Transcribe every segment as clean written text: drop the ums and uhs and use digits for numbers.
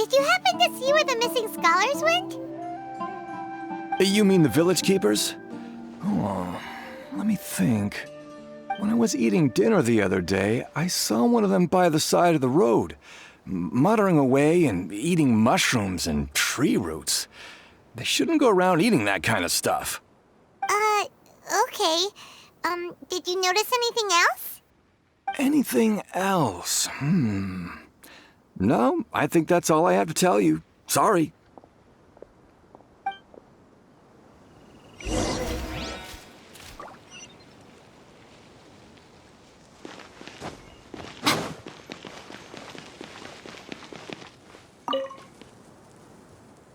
did you happen to see where the missing scholars went? You mean the village keepers? Oh, let me think. When I was eating dinner the other day, I saw one of them by the side of the road, muttering away and eating mushrooms and tree roots. They shouldn't go around eating that kind of stuff. Okay. Did you notice anything else? Anything else? No, I think that's all I have to tell you. Sorry.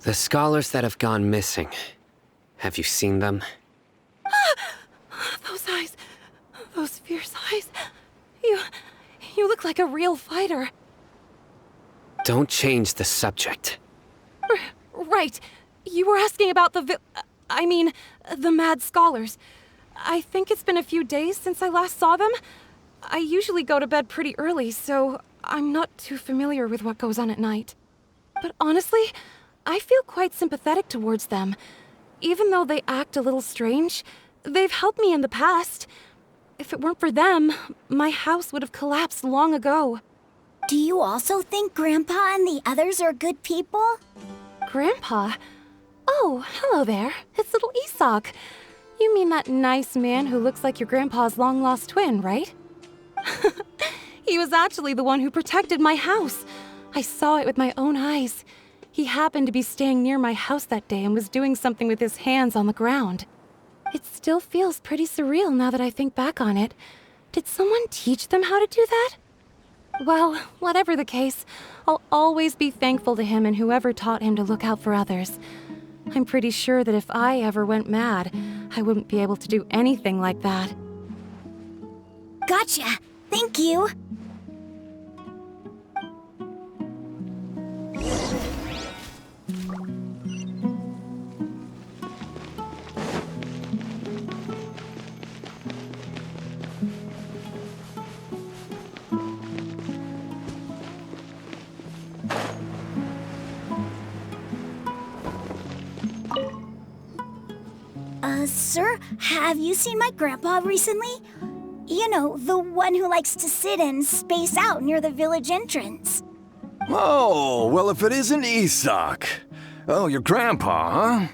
The scholars that have gone missing. Have you seen them? Those eyes. Those fierce eyes. You look like a real fighter. Don't change the subject. Right. You were asking about the mad scholars. I think it's been a few days since I last saw them. I usually go to bed pretty early, so I'm not too familiar with what goes on at night. But honestly, I feel quite sympathetic towards them. Even though they act a little strange, they've helped me in the past. If it weren't for them, my house would have collapsed long ago. Do you also think Grandpa and the others are good people? Grandpa? Oh, hello there. It's little Isak. You mean that nice man who looks like your grandpa's long-lost twin, right? He was actually the one who protected my house. I saw it with my own eyes. He happened to be staying near my house that day and was doing something with his hands on the ground. It still feels pretty surreal now that I think back on it. Did someone teach them how to do that? Well, whatever the case, I'll always be thankful to him and whoever taught him to look out for others. I'm pretty sure that if I ever went mad, I wouldn't be able to do anything like that. Gotcha. Thank you. Sir, have you seen my grandpa recently? You know, the one who likes to sit and space out near the village entrance. Oh, well, if it isn't Isak. Oh, your grandpa, huh?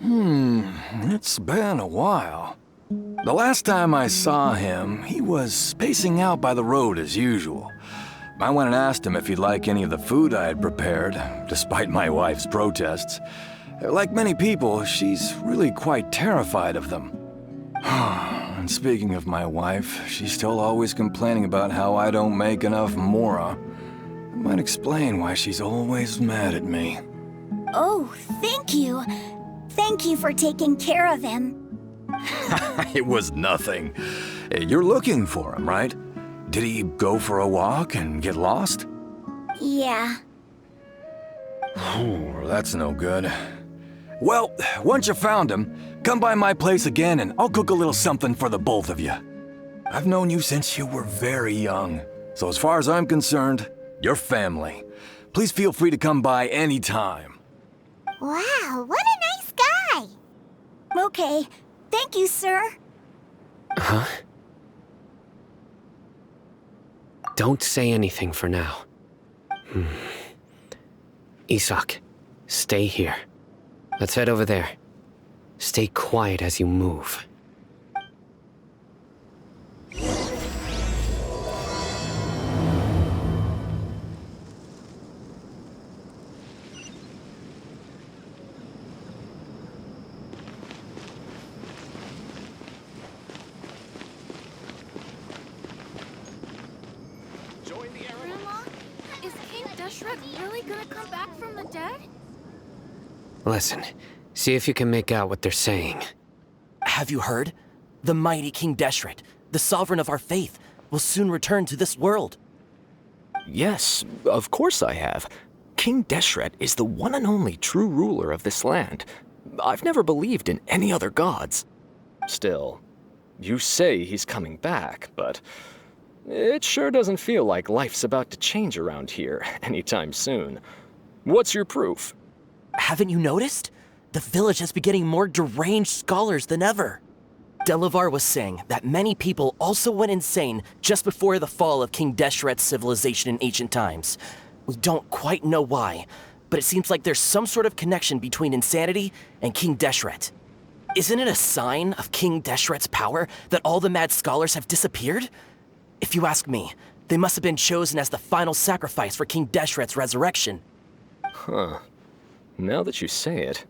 It's been a while. The last time I saw him, he was spacing out by the road as usual. I went and asked him if he'd like any of the food I had prepared, despite my wife's protests. Like many people, she's really quite terrified of them. And speaking of my wife, she's still always complaining about how I don't make enough mora. That might explain why she's always mad at me. Oh, thank you. Thank you for taking care of him. It was nothing. You're looking for him, right? Did he go for a walk and get lost? Yeah. Oh, that's no good. Well, once you found him, come by my place again and I'll cook a little something for the both of you. I've known you since you were very young, so as far as I'm concerned, you're family. Please feel free to come by anytime. Wow, what a nice guy. Okay, thank you, sir. Huh? Don't say anything for now. Isak, stay here. Let's head over there. Stay quiet as you move. Grandma, is King Deshret really gonna come back from the dead? Listen, see if you can make out what they're saying. Have you heard? The mighty King Deshret, the sovereign of our faith, will soon return to this world. Yes, of course I have. King Deshret is the one and only true ruler of this land. I've never believed in any other gods. Still, you say he's coming back, but it sure doesn't feel like life's about to change around here anytime soon. What's your proof? Haven't you noticed? The village has been getting more deranged scholars than ever. Delavar was saying that many people also went insane just before the fall of King Deshret's civilization in ancient times. We don't quite know why, but it seems like there's some sort of connection between insanity and King Deshret. Isn't it a sign of King Deshret's power that all the mad scholars have disappeared? If you ask me, they must have been chosen as the final sacrifice for King Deshret's resurrection. Huh. Now that you say it,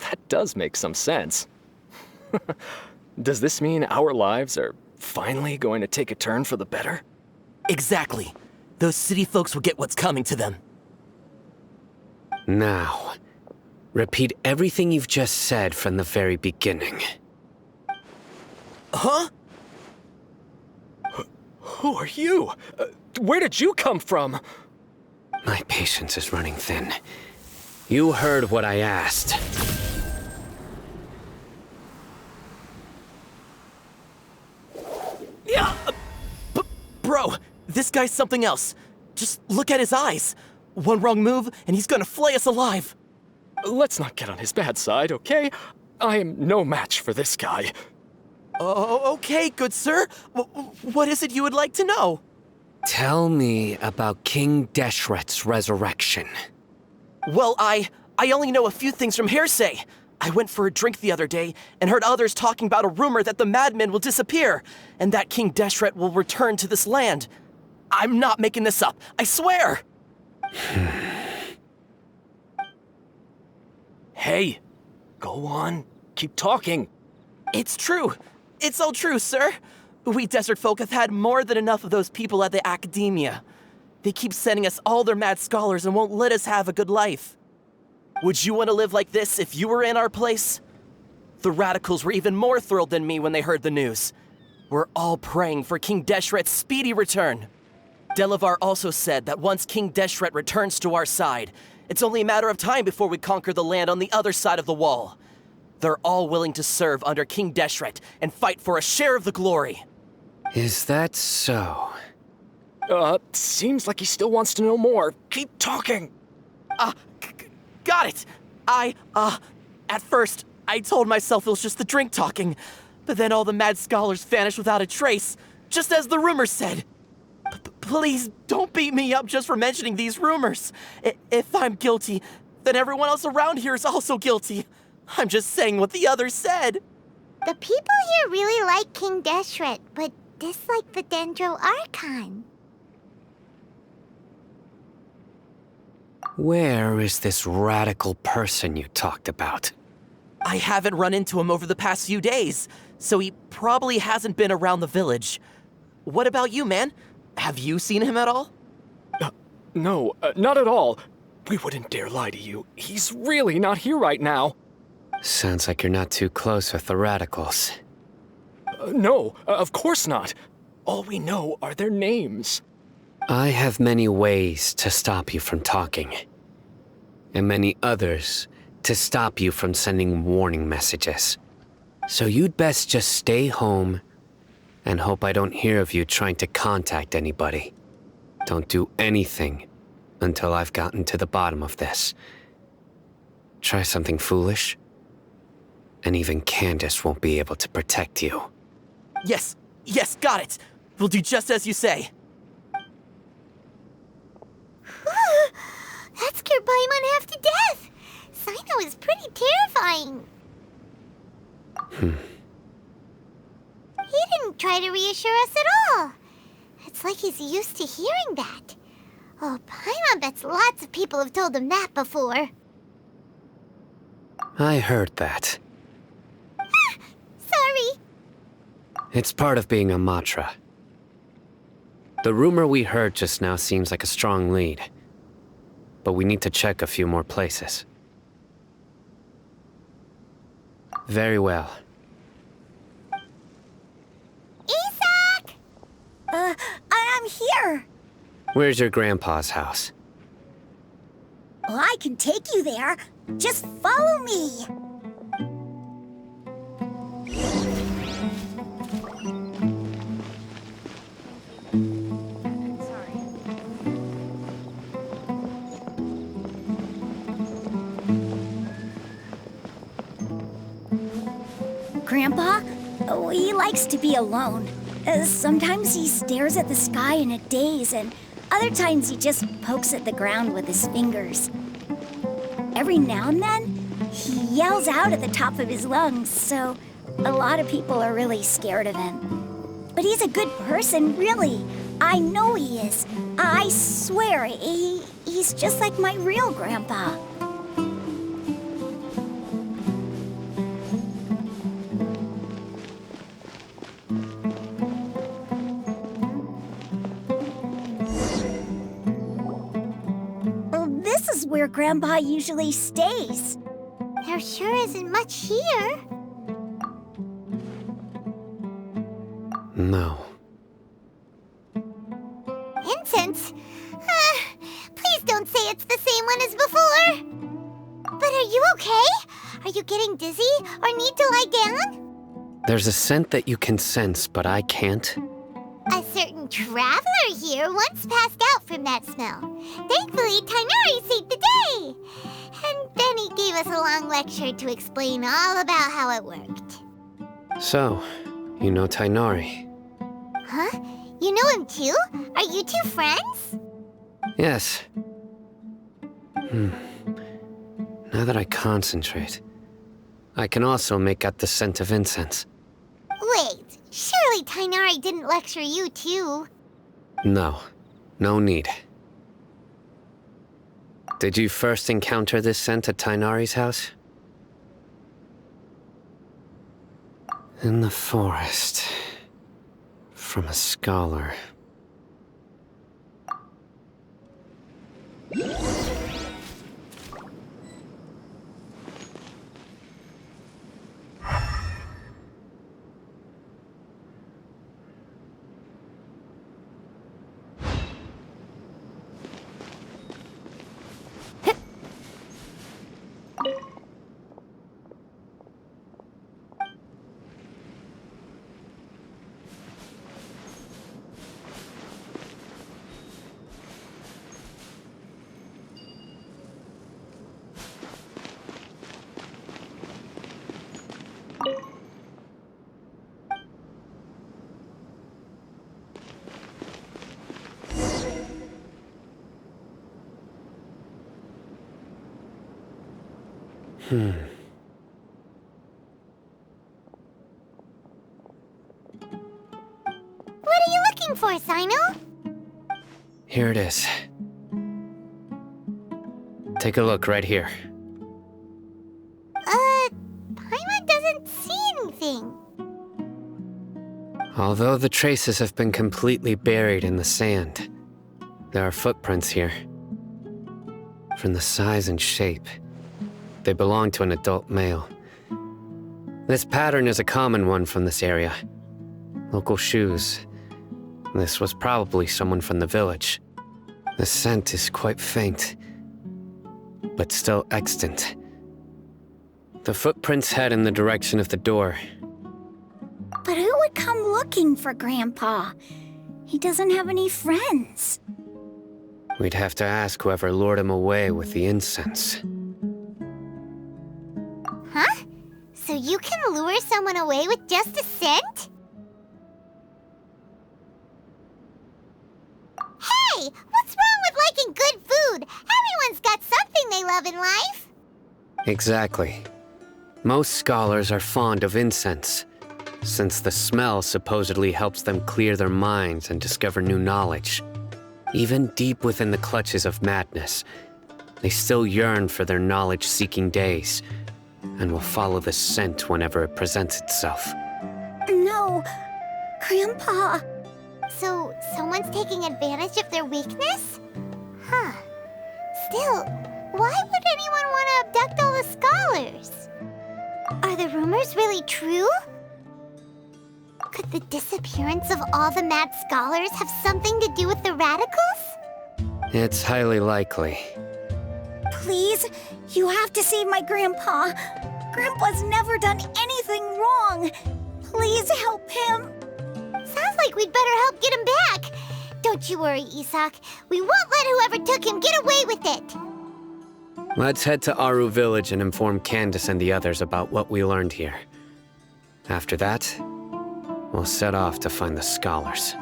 that does make some sense. Does this mean our lives are finally going to take a turn for the better? Exactly. Those city folks will get what's coming to them. Now, repeat everything you've just said from the very beginning. Huh? Who are you? Where did you come from? My patience is running thin. You heard what I asked. Yeah, bro, this guy's something else. Just look at his eyes. One wrong move, and he's gonna flay us alive. Let's not get on his bad side, okay? I am no match for this guy. Oh, okay, good sir. What is it you would like to know? Tell me about King Deshret's resurrection. Well, I only know a few things from hearsay. I went for a drink the other day and heard others talking about a rumor that the madmen will disappear and that King Deshret will return to this land. I'm not making this up, I swear! Hey, go on. Keep talking. It's true. It's all true, sir. We desert folk have had more than enough of those people at the academia. They keep sending us all their mad scholars and won't let us have a good life. Would you want to live like this if you were in our place? The radicals were even more thrilled than me when they heard the news. We're all praying for King Deshret's speedy return. Delavar also said that once King Deshret returns to our side, it's only a matter of time before we conquer the land on the other side of the wall. They're all willing to serve under King Deshret and fight for a share of the glory. Is that so? Seems like he still wants to know more. Keep talking. Got it! At first, I told myself it was just the drink talking, but then all the mad scholars vanished without a trace, just as the rumors said. Please don't beat me up just for mentioning these rumors. If I'm guilty, then everyone else around here is also guilty. I'm just saying what the others said. The people here really like King Deshret, but dislike the Dendro Archon. Where is this radical person you talked about? I haven't run into him over the past few days, so he probably hasn't been around the village. What about you, man? Have you seen him at all? No, not at all. We wouldn't dare lie to you. He's really not here right now. Sounds like you're not too close with the radicals. No, of course not. All we know are their names. I have many ways to stop you from talking. And many others to stop you from sending warning messages. So you'd best just stay home and hope I don't hear of you trying to contact anybody. Don't do anything until I've gotten to the bottom of this. Try something foolish, and even Candace won't be able to protect you. Yes, got it. We'll do just as you say. That scared Paimon half to death. Sino is pretty terrifying. He didn't try to reassure us at all. It's like he's used to hearing that. Oh, Paimon bets lots of people have told him that before. I heard that. Sorry. It's part of being a Matra. The rumor we heard just now seems like a strong lead. But we need to check a few more places. Very well. Isak! I'm here. Where's your grandpa's house? Well, I can take you there. Just follow me. Grandpa? Oh, he likes to be alone. Sometimes he stares at the sky in a daze, and other times he just pokes at the ground with his fingers. Every now and then, he yells out at the top of his lungs, so a lot of people are really scared of him. But he's a good person, really. I know he is. I swear, he's just like my real grandpa. This is where Grandpa usually stays. There sure isn't much here. No. Incense? Please don't say it's the same one as before. But are you okay? Are you getting dizzy or need to lie down? There's a scent that you can sense, but I can't. A certain traveler here once passed out from that smell. Thankfully, Tainari saved the day. And then he gave us a long lecture to explain all about how it worked. So, you know Tainari? Huh? You know him too? Are you two friends? Yes. Now that I concentrate, I can also make out the scent of incense. Wait, surely Tainari didn't lecture you too. No, no need. Did you first encounter this scent at Tainari's house? In the forest. From a scholar. What are you looking for, Sino? Here it is. Take a look right here. Paimon doesn't see anything. Although the traces have been completely buried in the sand, there are footprints here. From the size and shape, they belong to an adult male. This pattern is a common one from this area. Local shoes. This was probably someone from the village. The scent is quite faint, but still extant. The footprints head in the direction of the door. But who would come looking for Grandpa? He doesn't have any friends. We'd have to ask whoever lured him away with the incense. Huh? So you can lure someone away with just a scent? Hey! What's wrong with liking good food? Everyone's got something they love in life. Exactly. Most scholars are fond of incense, since the smell supposedly helps them clear their minds and discover new knowledge. Even deep within the clutches of madness, they still yearn for their knowledge-seeking days, and will follow the scent whenever it presents itself. No, Grandpa. So, someone's taking advantage of their weakness? Huh. Still, why would anyone want to abduct all the scholars? Are the rumors really true? Could the disappearance of all the mad scholars have something to do with the radicals? It's highly likely. Please, you have to save my Grandpa. Grandpa's never done anything wrong. Please help him. Sounds like we'd better help get him back. Don't you worry, Isak. We won't let whoever took him get away with it. Let's head to Aru Village and inform Candace and the others about what we learned here. After that, we'll set off to find the scholars.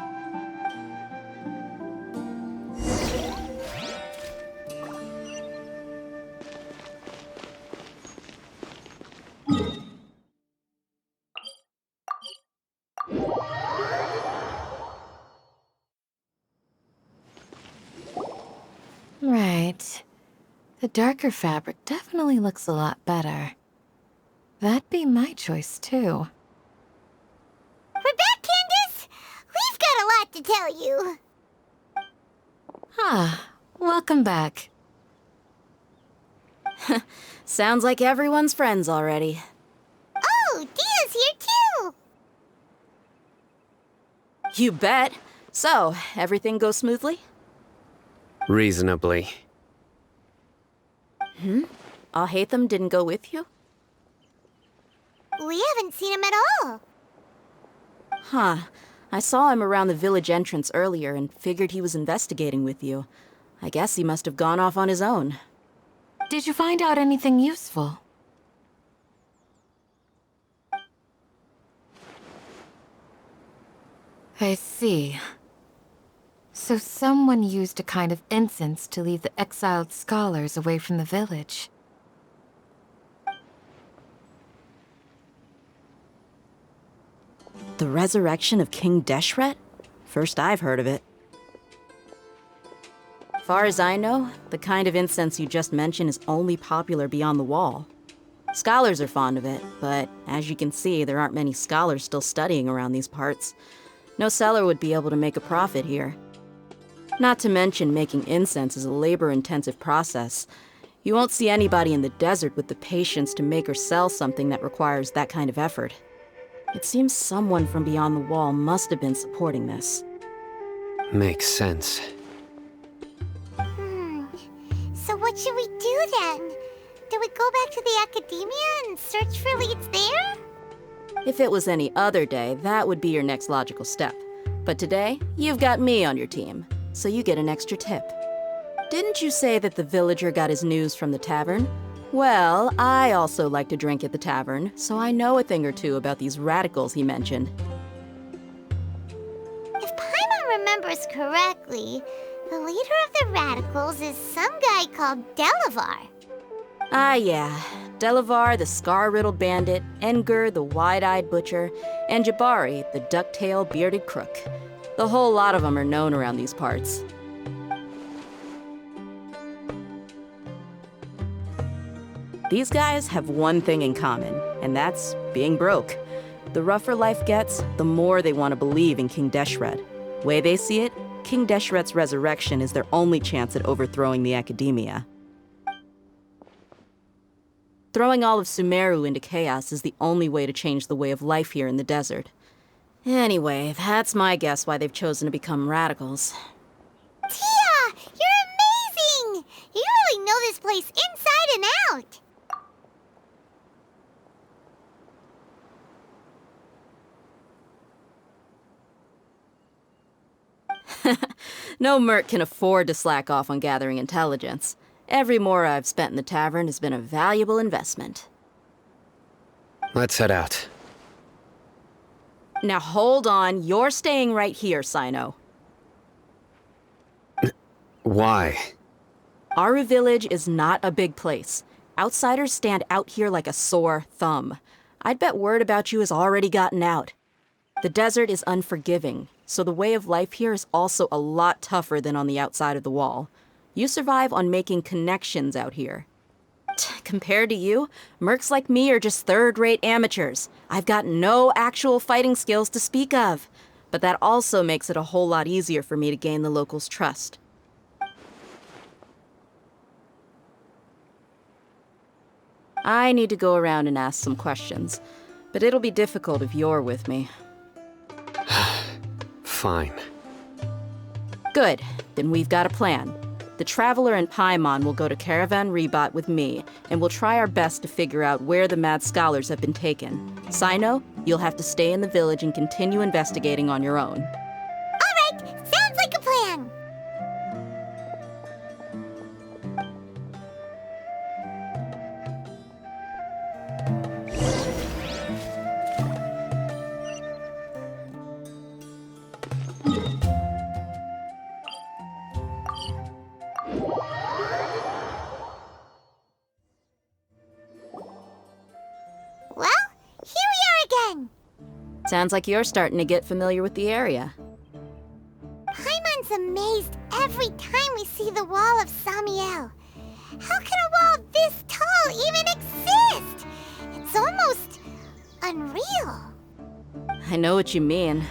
Right. The darker fabric definitely looks a lot better. That'd be my choice, too. We're back, Candace! We've got a lot to tell you. Welcome back. Sounds like everyone's friends already. Oh, Dia's here too! You bet. So, everything goes smoothly? Reasonably. Alhaitham didn't go with you? We haven't seen him at all. Huh. I saw him around the village entrance earlier and figured he was investigating with you. I guess he must have gone off on his own. Did you find out anything useful? I see. So someone used a kind of incense to lead the exiled scholars away from the village. The resurrection of King Deshret? First I've heard of it. Far as I know, the kind of incense you just mentioned is only popular beyond the wall. Scholars are fond of it, but as you can see, there aren't many scholars still studying around these parts. No seller would be able to make a profit here. Not to mention, making incense is a labor-intensive process. You won't see anybody in the desert with the patience to make or sell something that requires that kind of effort. It seems someone from beyond the wall must have been supporting this. Makes sense. So what should we do then? Do we go back to the academia and search for leads there? If it was any other day, that would be your next logical step. But today, you've got me on your team, so you get an extra tip. Didn't you say that the villager got his news from the tavern? Well, I also like to drink at the tavern, so I know a thing or two about these radicals he mentioned. If Paimon remembers correctly, the leader of the radicals is some guy called Delavar. Ah, yeah. Delavar, the scar-riddled bandit, Engur, the wide-eyed butcher, and Jabari, the duck-tailed bearded crook. The whole lot of them are known around these parts. These guys have one thing in common, and that's being broke. The rougher life gets, the more they want to believe in King Deshret. Way they see it, King Deshret's resurrection is their only chance at overthrowing the academia. Throwing all of Sumeru into chaos is the only way to change the way of life here in the desert. Anyway, that's my guess why they've chosen to become radicals. Tia! You're amazing! You really know this place inside and out! No merc can afford to slack off on gathering intelligence. Every mora I've spent in the tavern has been a valuable investment. Let's head out. Now hold on, you're staying right here, Sino. Why? Aru Village is not a big place. Outsiders stand out here like a sore thumb. I'd bet word about you has already gotten out. The desert is unforgiving, so the way of life here is also a lot tougher than on the outside of the wall. You survive on making connections out here. Compared to you, mercs like me are just third-rate amateurs. I've got no actual fighting skills to speak of. But that also makes it a whole lot easier for me to gain the locals' trust. I need to go around and ask some questions, but it'll be difficult if you're with me. Fine. Good, then we've got a plan. The Traveler and Paimon will go to Caravan Rebot with me, and we'll try our best to figure out where the mad scholars have been taken. Sino, you'll have to stay in the village and continue investigating on your own. Alright, sounds like a plan! Sounds like you're starting to get familiar with the area. Paimon's amazed every time we see the wall of Samiel. How can a wall this tall even exist? It's almost unreal. I know what you mean.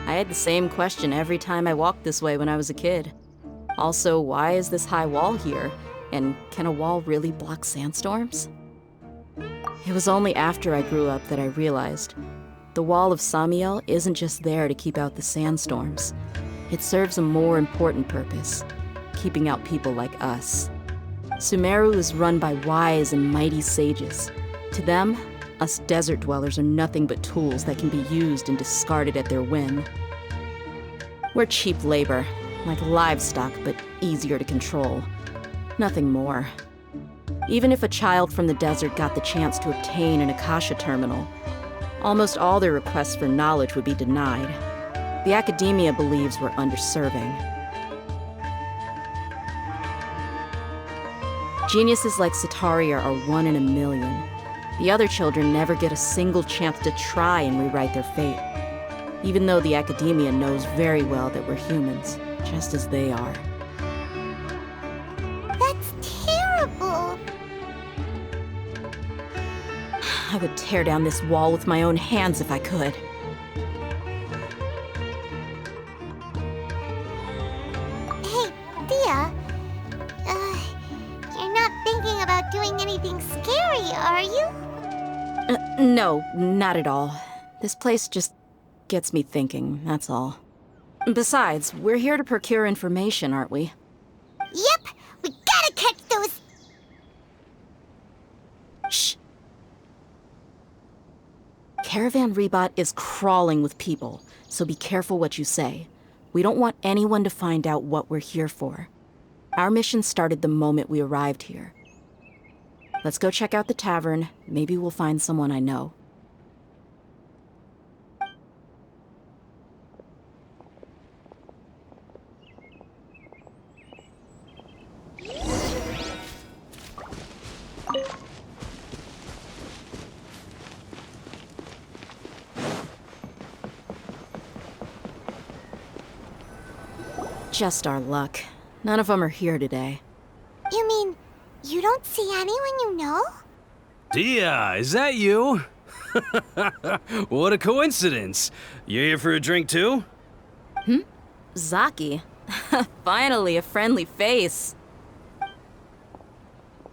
I had the same question every time I walked this way when I was a kid. Also, why is this high wall here? And can a wall really block sandstorms? It was only after I grew up that I realized the wall of Samiel isn't just there to keep out the sandstorms. It serves a more important purpose, keeping out people like us. Sumeru is run by wise and mighty sages. To them, us desert dwellers are nothing but tools that can be used and discarded at their whim. We're cheap labor, like livestock, but easier to control. Nothing more. Even if a child from the desert got the chance to obtain an Akasha terminal, almost all their requests for knowledge would be denied. The academia believes we're underserving. Geniuses like Sataria are 1 in a million. The other children never get a single chance to try and rewrite their fate, even though the academia knows very well that we're humans, just as they are. That's terrible. I would tear down this wall with my own hands if I could. Hey, Dia. You're not thinking about doing anything scary, are you? No, not at all. This place just gets me thinking, that's all. Besides, we're here to procure information, aren't we? Yep, we gotta catch those. Shh. Caravan Rebot is crawling with people, so be careful what you say. We don't want anyone to find out what we're here for. Our mission started the moment we arrived here. Let's go check out the tavern. Maybe we'll find someone I know. Just our luck. None of them are here today. You mean, you don't see anyone you know? Dia, is that you? What a coincidence. You here for a drink too? Zaki. Finally, a friendly face.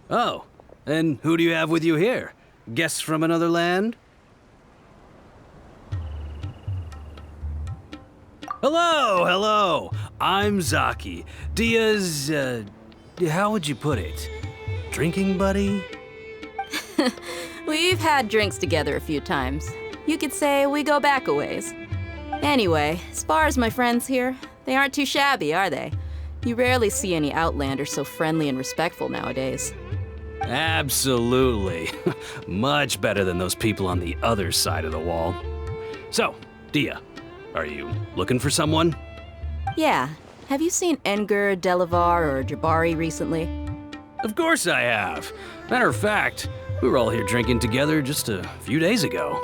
Oh, and who do you have with you here? Guests from another land? Hello, hello. I'm Zaki. Dia's, how would you put it? Drinking buddy? We've had drinks together a few times. You could say we go back a ways. Anyway, as far as my friends here, they aren't too shabby, are they? You rarely see any Outlanders so friendly and respectful nowadays. Absolutely. Much better than those people on the other side of the wall. So, Dia, are you looking for someone? Yeah. Have you seen Enger, Delavar, or Jabari recently? Of course I have. Matter of fact, we were all here drinking together just a few days ago.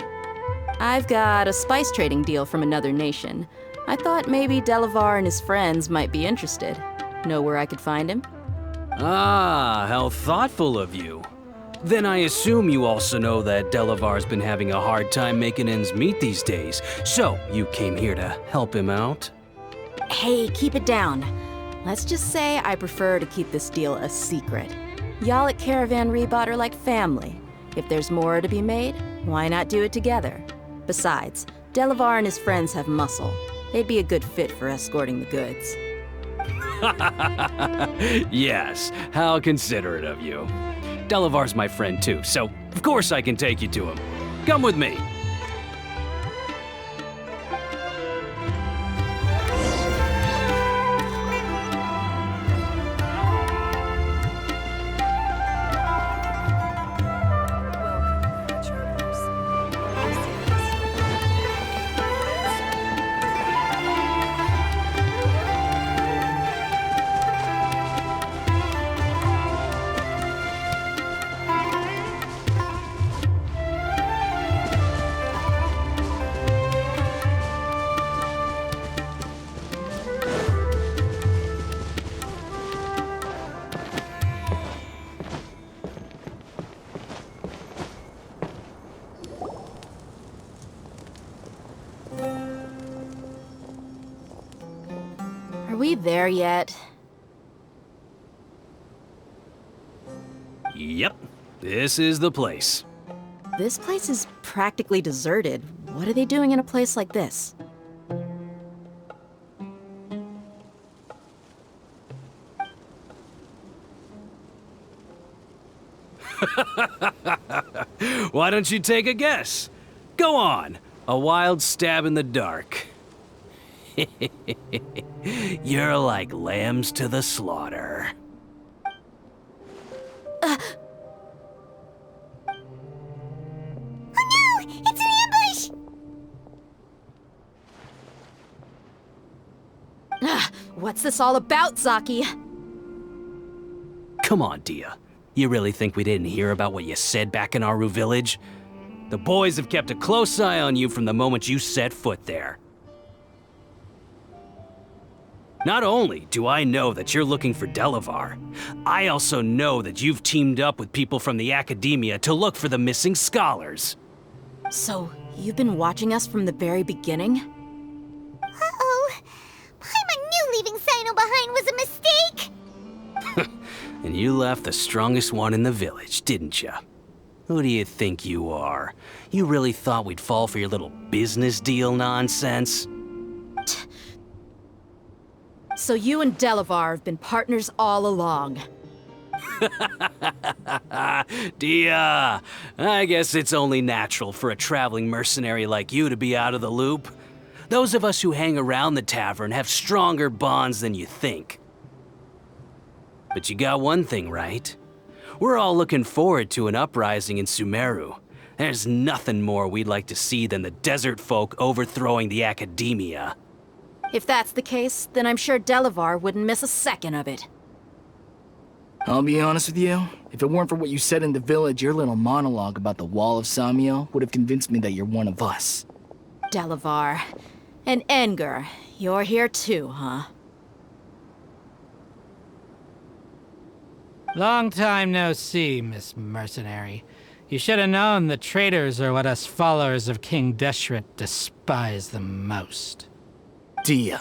I've got a spice trading deal from another nation. I thought maybe Delavar and his friends might be interested. Know where I could find him? Ah, how thoughtful of you. Then I assume you also know that Delavar's been having a hard time making ends meet these days, so you came here to help him out? Hey, keep it down. Let's just say I prefer to keep this deal a secret. Y'all at Caravan Rebot are like family. If there's more to be made, why not do it together? Besides, Delavar and his friends have muscle. They'd be a good fit for escorting the goods. Yes, how considerate of you. Delavar's my friend too, so of course I can take you to him. Come with me. we there yet? Yep, this is the place. This place is practically deserted. What are they doing in a place like this? Why don't you take a guess? Go on, a wild stab in the dark. You're like lambs to the slaughter. Oh no! It's an ambush! What's this all about, Zaki? Come on, Dia. You really think we didn't hear about what you said back in Aru village? The boys have kept a close eye on you from the moment you set foot there. Not only do I know that you're looking for Delavar, I also know that you've teamed up with people from the Academia to look for the missing scholars. So, you've been watching us from the very beginning? Uh-oh. Paimon knew leaving Sino behind was a mistake! And you left the strongest one in the village, didn't you? Who do you think you are? You really thought we'd fall for your little business deal nonsense? So you and Delavar have been partners all along. Dia, I guess it's only natural for a traveling mercenary like you to be out of the loop. Those of us who hang around the tavern have stronger bonds than you think. But you got one thing right. We're all looking forward to an uprising in Sumeru. There's nothing more we'd like to see than the desert folk overthrowing the Academia. If that's the case, then I'm sure Delavar wouldn't miss a second of it. I'll be honest with you. If it weren't for what you said in the village, your little monologue about the Wall of Samiel would have convinced me that you're one of us. Delavar. And Enger, you're here too, huh? Long time no see, Miss Mercenary. You should have known the traitors are what us followers of King Deshret despise the most. Dia,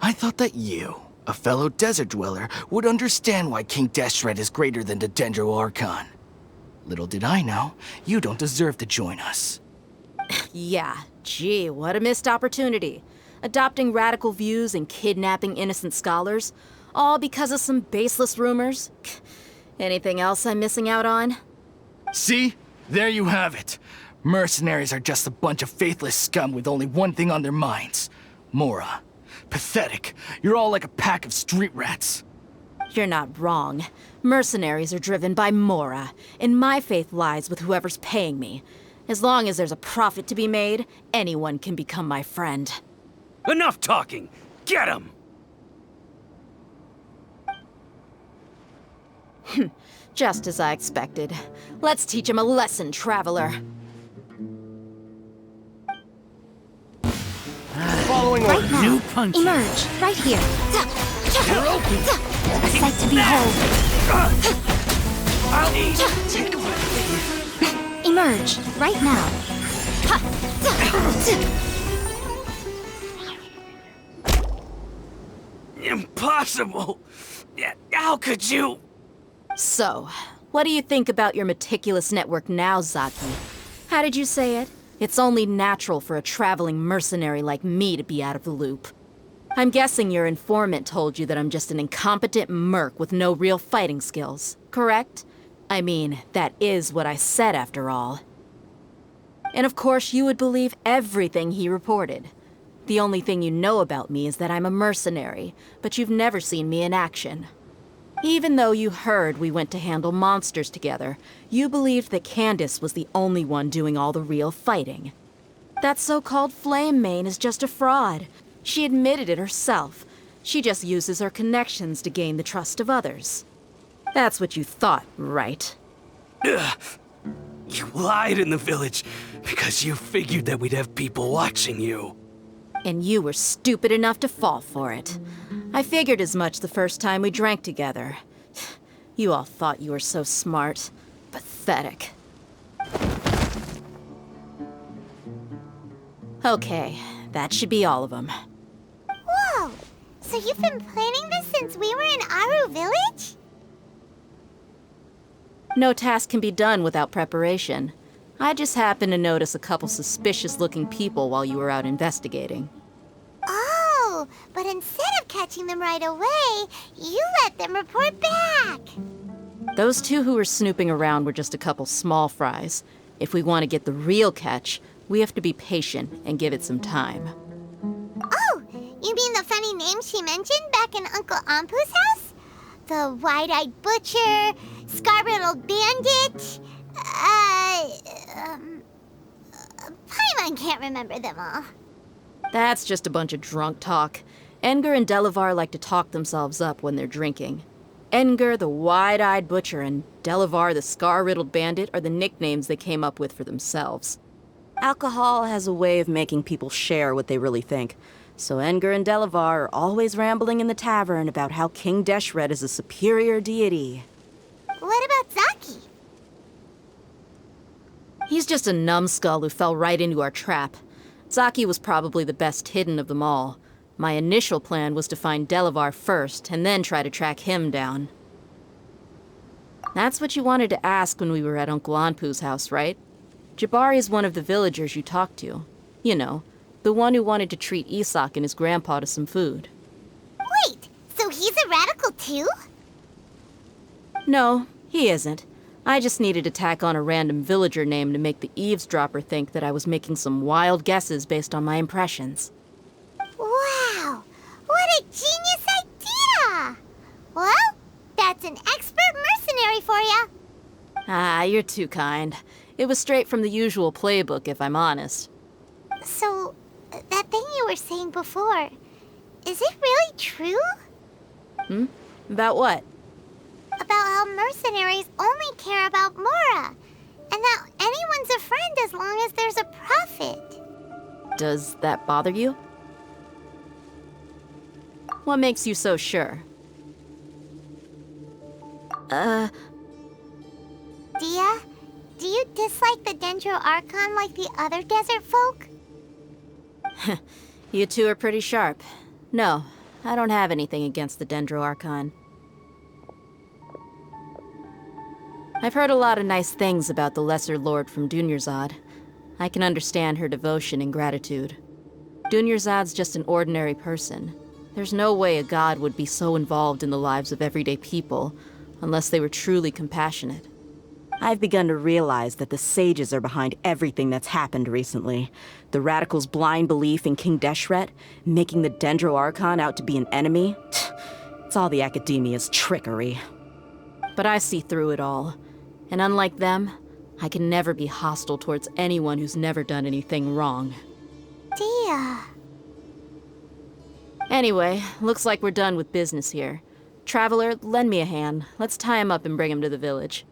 I thought that you, a fellow desert dweller, would understand why King Deshret is greater than the Dendro Archon. Little did I know, you don't deserve to join us. Yeah, gee, what a missed opportunity. Adopting radical views and kidnapping innocent scholars, all because of some baseless rumors. Anything else I'm missing out on? See? There you have it. Mercenaries are just a bunch of faithless scum with only one thing on their minds. Mora. Pathetic. You're all like a pack of street rats. You're not wrong. Mercenaries are driven by Mora, and my faith lies with whoever's paying me. As long as there's a profit to be made, anyone can become my friend. Enough talking! Get him! Just as I expected. Let's teach him a lesson, traveler. Following Right orders. now, emerge, right here. A sight to behold. Emerge, right now. Impossible! How could you? So, what do you think about your meticulous network now, Zaki? How did you say it? It's only natural for a traveling mercenary like me to be out of the loop. I'm guessing your informant told you that I'm just an incompetent merc with no real fighting skills, correct? I mean, that is what I said after all. And of course you would believe everything he reported. The only thing you know about me is that I'm a mercenary, but you've never seen me in action. Even though you heard we went to handle monsters together, you believed that Candace was the only one doing all the real fighting. That so-called Flame Mane is just a fraud. She admitted it herself. She just uses her connections to gain the trust of others. That's what you thought, right? Ugh. You lied in the village because you figured that we'd have people watching you. And you were stupid enough to fall for it. I figured as much the first time we drank together. You all thought you were so smart. Pathetic. Okay, that should be all of them. Whoa! So So you've been planning this since we were in Aru Village? No task can be done without preparation. I just happened to notice a couple suspicious-looking people while you were out investigating. Oh, but instead of catching them right away, you let them report back. Those two who were snooping around were just a couple small fries. If we want to get the real catch, we have to be patient and give it some time. Oh, you mean the funny name she mentioned back in Uncle Ampu's house? The wide-eyed butcher, scar-riddled bandit, Paimon can't remember them all. That's just a bunch of drunk talk. Edgar and Delavar like to talk themselves up when they're drinking. Edgar, the wide-eyed butcher, and Delavar, the scar-riddled bandit, are the nicknames they came up with for themselves. Alcohol has a way of making people share what they really think. So Edgar and Delavar are always rambling in the tavern about how King Deshret is a superior deity. What about Zaki? He's just a numbskull who fell right into our trap. Zaki was probably the best hidden of them all. My initial plan was to find Delavar first, and then try to track him down. That's what you wanted to ask when we were at Uncle Anpu's house, right? Jabari is one of the villagers you talked to. You know, the one who wanted to treat Isak and his grandpa to some food. Wait, so he's a radical too? No, he isn't. I just needed to tack on a random villager name to make the eavesdropper think that I was making some wild guesses based on my impressions. Wow, what a genius idea! Well, that's an expert mercenary for you. Ah, you're too kind. It was straight from the usual playbook, if I'm honest. So, that thing you were saying before, is it really true? About what? About how mercenaries only care about Mora, and that anyone's a friend as long as there's a profit. Does that bother you? What makes you so sure? Dia, do you dislike the Dendro Archon like the other desert folk? You two are pretty sharp. No, I don't have anything against the Dendro Archon. I've heard a lot of nice things about the Lesser Lord from Dunyarzad. I can understand her devotion and gratitude. Dunyarzad's just an ordinary person. There's no way a god would be so involved in the lives of everyday people, unless they were truly compassionate. I've begun to realize that the sages are behind everything that's happened recently. The radicals' blind belief in King Deshret, making the Dendro Archon out to be an enemy. It's all the academia's trickery. But I see through it all. And unlike them, I can never be hostile towards anyone who's never done anything wrong. Dia. Anyway, looks like we're done with business here. Traveler, lend me a hand. Let's tie him up and bring him to the village.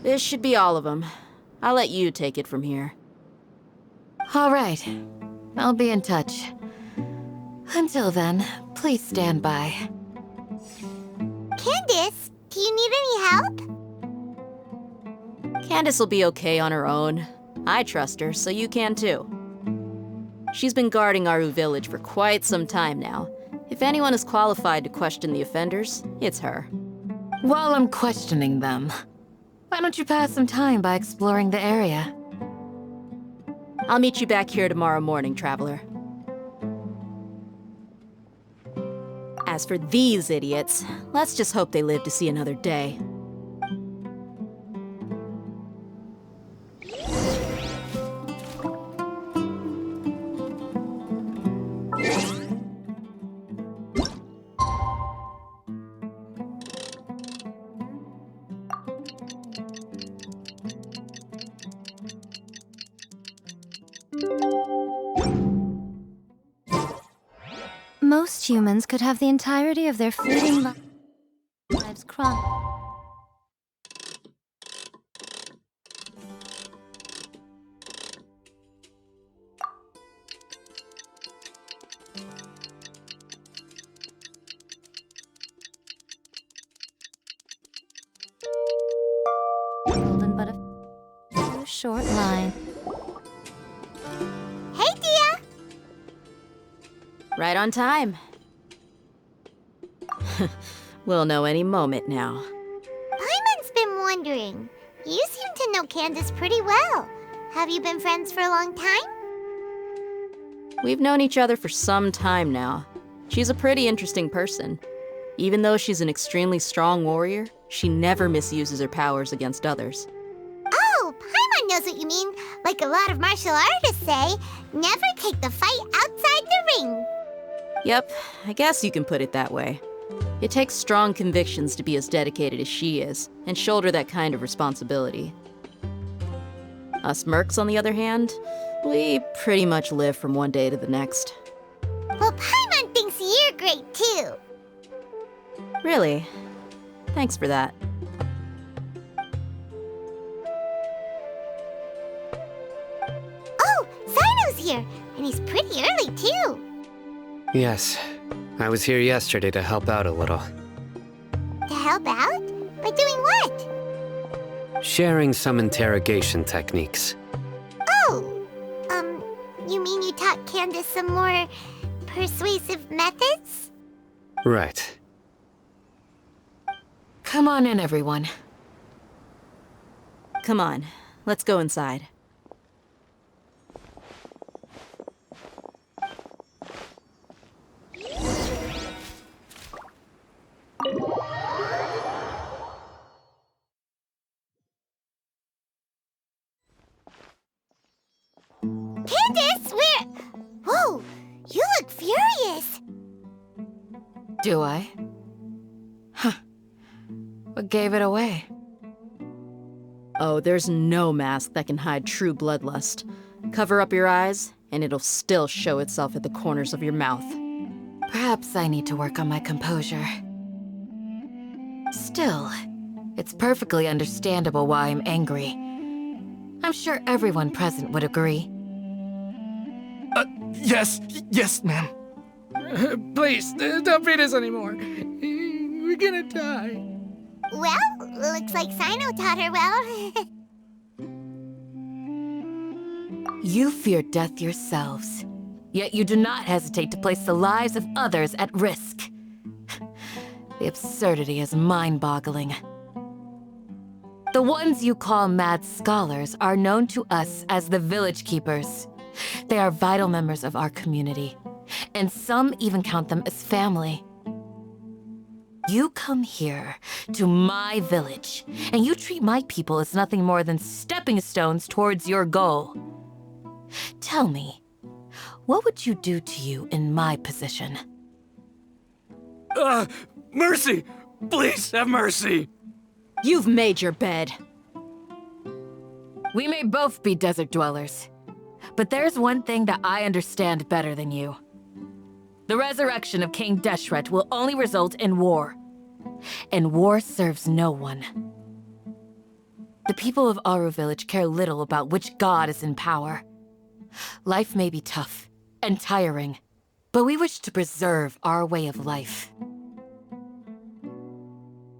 This should be all of them. I'll let you take it from here. All right. I'll be in touch. Until then, please stand by. Candace, do you need any help? Candace will be okay on her own. I trust her, so you can too. She's been guarding Aru Village for quite some time now. If anyone is qualified to question the offenders, it's her. While I'm questioning them, why don't you pass some time by exploring the area? I'll meet you back here tomorrow morning, Traveler. As for these idiots, let's just hope they live to see another day. Most humans could have the entirety of their fleeting lives chronicled. short line. Hey, Dia! Right on time. We'll know any moment now. Paimon's been wondering. You seem to know Candace pretty well. Have you been friends for a long time? We've known each other for some time now. She's a pretty interesting person. Even though she's an extremely strong warrior, she never misuses her powers against others. Oh, Paimon knows what you mean. Like a lot of martial artists say, never take the fight outside the ring. Yep, I guess you can put it that way. It takes strong convictions to be as dedicated as she is, and shoulder that kind of responsibility. Us mercs, on the other hand, we pretty much live from one day to the next. Well, Paimon thinks you're great too. Really? Thanks for that. Oh, Sino's here, and he's pretty early too. Yes, I was here yesterday to help out a little. To help out? By doing what? Sharing some interrogation techniques. Oh, you mean you taught Candace some more persuasive methods? Right. Come on in, everyone. Come on, let's go inside. Candace, where? Whoa, you look furious. Do I? Huh. What gave it away? Oh, there's no mask that can hide true bloodlust. Cover up your eyes, and it'll still show itself at the corners of your mouth. Perhaps I need to work on my composure. Still, it's perfectly understandable why I'm angry. I'm sure everyone present would agree. Yes, ma'am. Please, don't beat us anymore. We're gonna die. Well, looks like Sino taught her well. You fear death yourselves, yet you do not hesitate to place the lives of others at risk. The absurdity is mind-boggling. The ones you call mad scholars are known to us as the Village Keepers. They are vital members of our community, and some even count them as family. You come here to my village, and you treat my people as nothing more than stepping stones towards your goal. Tell me, what would you do to you in my position? Mercy! Please have mercy! You've made your bed. We may both be desert dwellers, but there's one thing that I understand better than you. The resurrection of King Deshret will only result in war, and war serves no one. The people of Aru Village care little about which god is in power. Life may be tough and tiring, but we wish to preserve our way of life.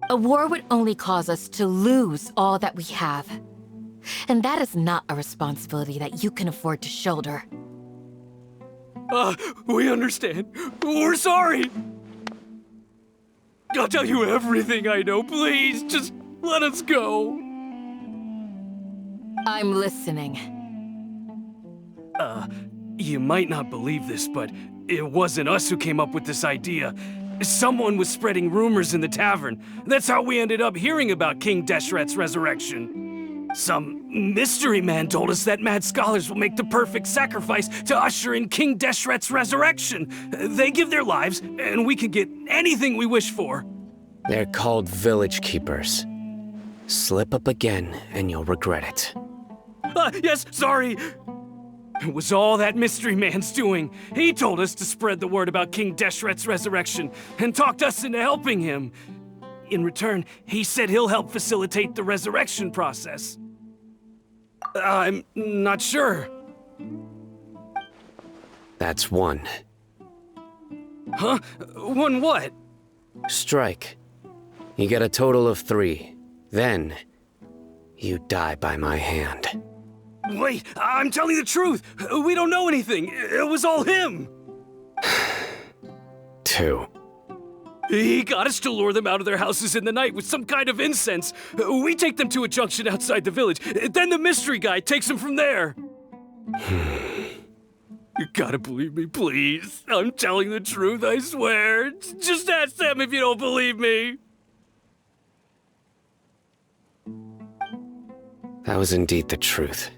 A war would only cause us to lose all that we have, and that is not a responsibility that you can afford to shoulder. We understand. We're sorry. I'll tell you everything I know. Please, just let us go. I'm listening. You might not believe this, but it wasn't us who came up with this idea. Someone was spreading rumors in the tavern. That's how we ended up hearing about King Deshret's resurrection. Some mystery man told us that mad scholars will make the perfect sacrifice to usher in King Deshret's resurrection. They give their lives, and we can get anything we wish for. They're called Village Keepers. Slip up again, and you'll regret it. Yes, sorry. It was all that mystery man's doing. He told us to spread the word about King Deshret's resurrection and talked us into helping him. In return, he said he'll help facilitate the resurrection process. I'm not sure. That's one. Huh? One what? Strike. You get a total of 3. Then, you die by my hand. Wait, I'm telling the truth. We don't know anything. It was all him. 2. He got us to lure them out of their houses in the night with some kind of incense. We take them to a junction outside the village. Then the mystery guy takes them from there. You gotta believe me, please. I'm telling the truth, I swear. Just ask them if you don't believe me. That was indeed the truth.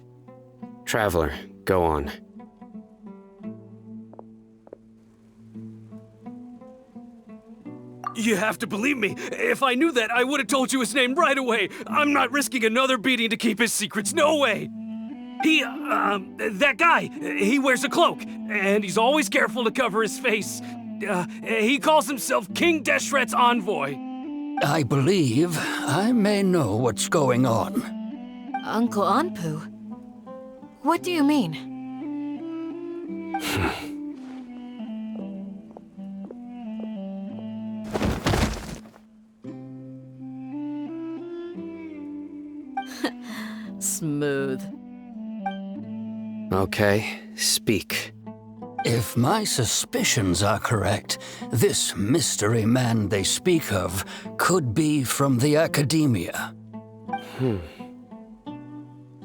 Traveler, go on. You have to believe me. If I knew that, I would have told you his name right away. I'm not risking another beating to keep his secrets. No way. That guy, he wears a cloak, and he's always careful to cover his face. He calls himself King Deshret's envoy. I believe I may know what's going on. Uncle Anpu? What do you mean? Smooth. Okay, speak. If my suspicions are correct, this mystery man they speak of could be from the Academia.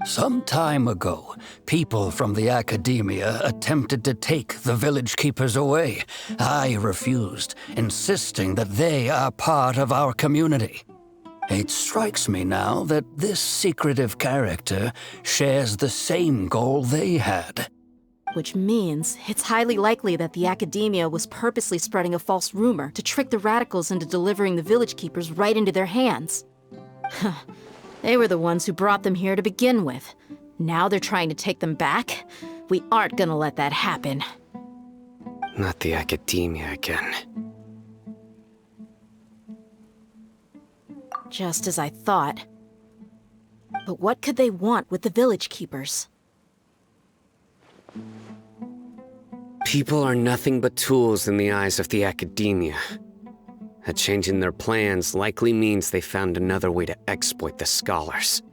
Some time ago, people from the Academia attempted to take the village keepers away. I refused, insisting that they are part of our community. It strikes me now that this secretive character shares the same goal they had. Which means it's highly likely that the Academia was purposely spreading a false rumor to trick the radicals into delivering the village keepers right into their hands. They were the ones who brought them here to begin with. Now they're trying to take them back? We aren't gonna let that happen. Not the Academia again. Just as I thought. But what could they want with the village keepers? People are nothing but tools in the eyes of the Academia. A change in their plans likely means they found another way to exploit the scholars.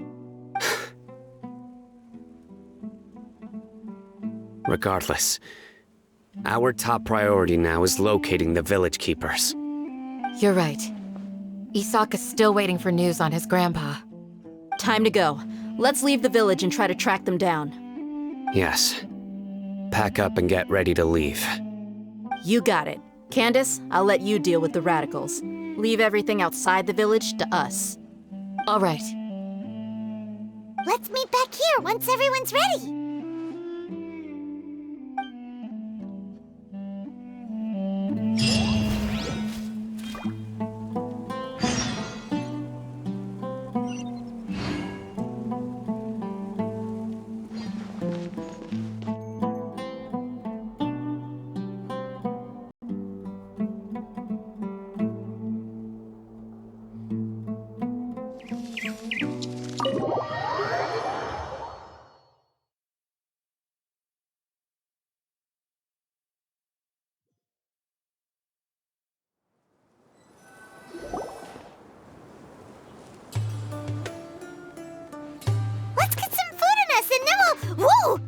Regardless, our top priority now is locating the village keepers. You're right. Isak is still waiting for news on his grandpa. Time to go. Let's leave the village and try to track them down. Yes. Pack up and get ready to leave. You got it. Candace, I'll let you deal with the radicals. Leave everything outside the village to us. All right. Let's meet back here once everyone's ready. Whoa!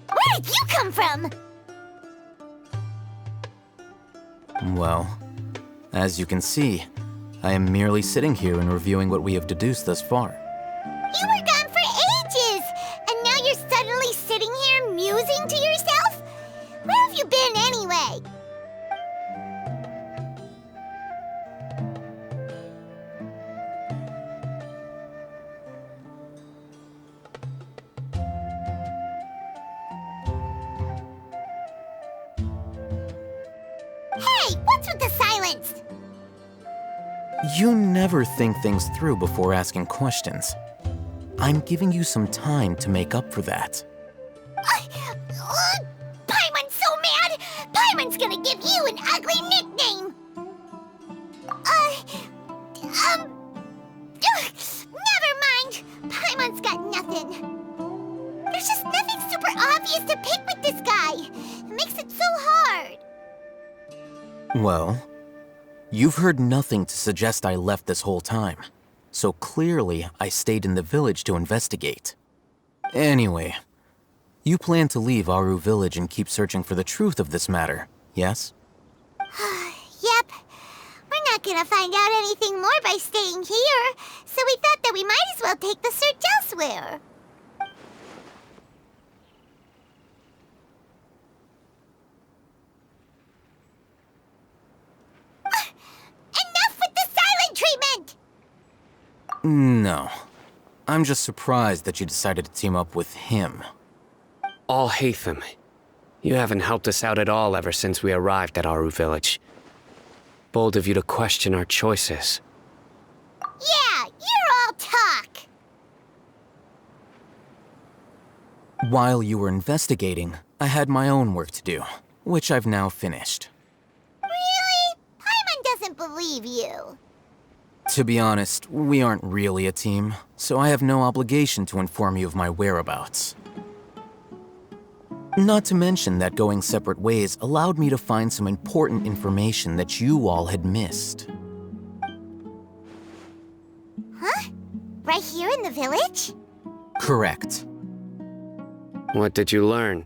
Where did you come from? Well, as you can see, I am merely sitting here and reviewing what we have deduced thus far. You were gone for ages, and now you're suddenly sitting here musing to yourself? Where have you been anyway? Hey, what's with the silence? You never think things through before asking questions. I'm giving you some time to make up for that. Paimon's so mad! Paimon's gonna give you an ugly nickname! Never mind! Paimon's got nothing. There's just nothing super obvious to pick with this guy. It makes it so hard. Well, you've heard nothing to suggest I left this whole time. so clearly I stayed in the village to investigate. Anyway, you plan to leave Aru Village and keep searching for the truth of this matter, yes? Yep. We're not gonna find out anything more by staying here, so we thought that we might as well take the search elsewhere. Enough with the silent treatment! No. I'm just surprised that you decided to team up with him. Alhaitham, you haven't helped us out at all ever since we arrived at Aru Village. Bold of you to question our choices. Yeah, you're all talk! While you were investigating, I had my own work to do, which I've now finished. Really? Paimon doesn't believe you. To be honest, we aren't really a team, so I have no obligation to inform you of my whereabouts. Not to mention that going separate ways allowed me to find some important information that you all had missed. Huh? Right here in the village? Correct. What did you learn?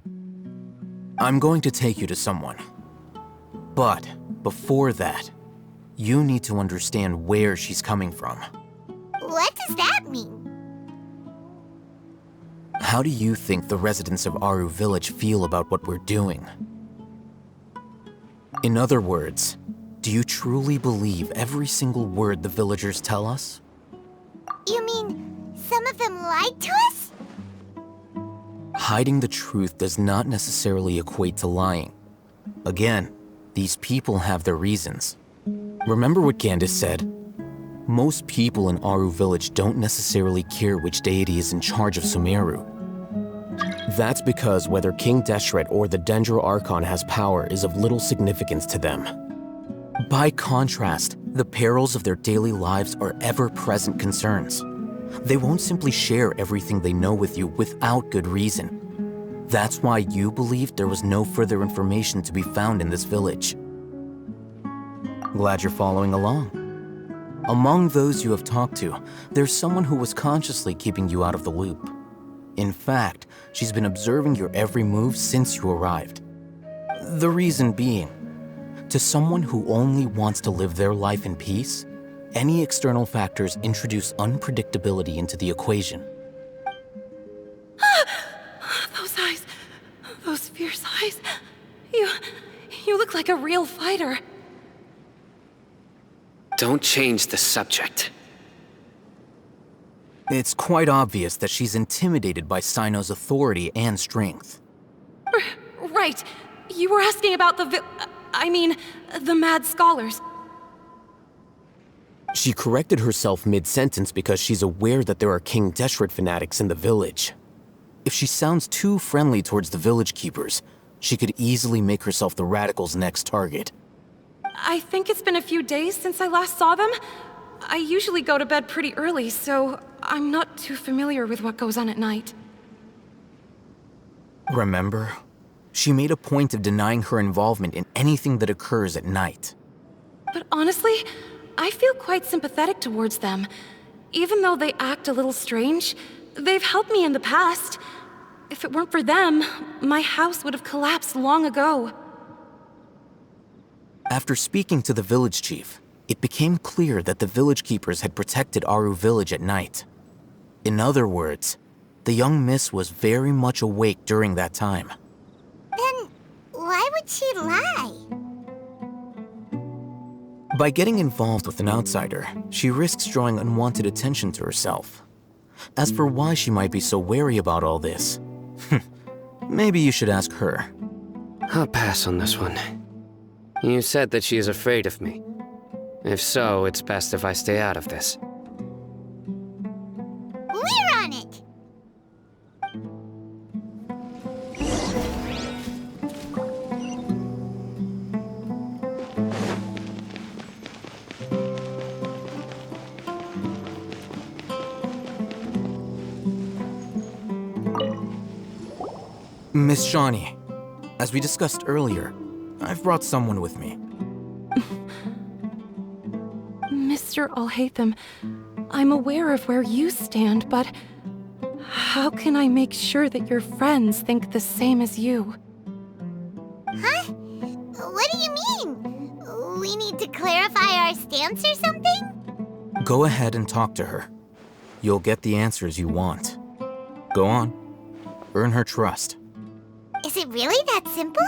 I'm going to take you to someone. But before that, you need to understand where she's coming from. What does that mean? How do you think the residents of Aru Village feel about what we're doing? In other words, do you truly believe every single word the villagers tell us? You mean some of them lied to us? Hiding the truth does not necessarily equate to lying. Again, these people have their reasons. Remember what Gandis said? Most people in Aru Village don't necessarily care which deity is in charge of Sumeru. That's because whether King Deshret or the Dendro Archon has power is of little significance to them. By contrast, the perils of their daily lives are ever-present concerns. They won't simply share everything they know with you without good reason. That's why you believed there was no further information to be found in this village. Glad you're following along. Among those you have talked to, there's someone who was consciously keeping you out of the loop. In fact, she's been observing your every move since you arrived. The reason being, to someone who only wants to live their life in peace, any external factors introduce unpredictability into the equation. Those eyes. Those fierce eyes. You look like a real fighter. Don't change the subject. It's quite obvious that she's intimidated by Sino's authority and strength. Right. You were asking about the mad scholars. She corrected herself mid-sentence because she's aware that there are King Deshret fanatics in the village. If she sounds too friendly towards the village keepers, she could easily make herself the radicals' next target. I think it's been a few days since I last saw them. I usually go to bed pretty early, so I'm not too familiar with what goes on at night. Remember? She made a point of denying her involvement in anything that occurs at night. But honestly, I feel quite sympathetic towards them. Even though they act a little strange, they've helped me in the past. If it weren't for them, my house would have collapsed long ago. After speaking to the village chief, it became clear that the village keepers had protected Aru Village at night. In other words, the young miss was very much awake during that time. Then why would she lie? By getting involved with an outsider, she risks drawing unwanted attention to herself. As for why she might be so wary about all this, maybe you should ask her. I'll pass on this one. You said that she is afraid of me. If so, it's best if I stay out of this. We're on it! Miss Shawnee, as we discussed earlier, I've brought someone with me. Mr. Alhaitham, I'm aware of where you stand, but how can I make sure that your friends think the same as you? Huh? What do you mean? We need to clarify our stance or something? Go ahead and talk to her. You'll get the answers you want. Go on. Earn her trust. Is it really that simple?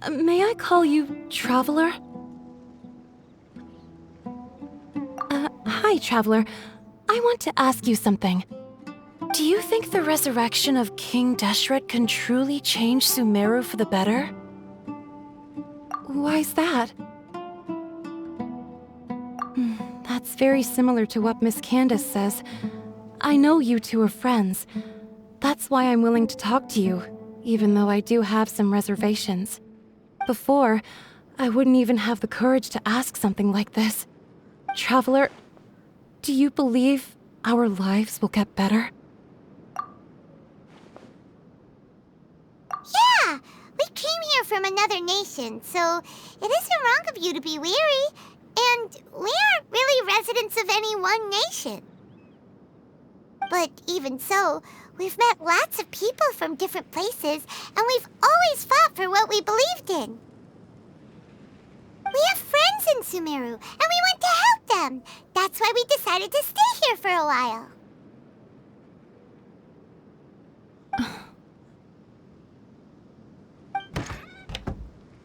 May I call you Traveler? Hi, Traveler. I want to ask you something. Do you think the resurrection of King Deshret can truly change Sumeru for the better? Why's that? That's very similar to what Miss Candace says. I know you two are friends. That's why I'm willing to talk to you, even though I do have some reservations. Before, I wouldn't even have the courage to ask something like this. Traveler, do you believe our lives will get better? Yeah! We came here from another nation, so it isn't wrong of you to be weary. And we aren't really residents of any one nation. But even so, we've met lots of people from different places, and we've always fought for what we believed in. We have friends in Sumeru, and we want to help them. That's why we decided to stay here for a while.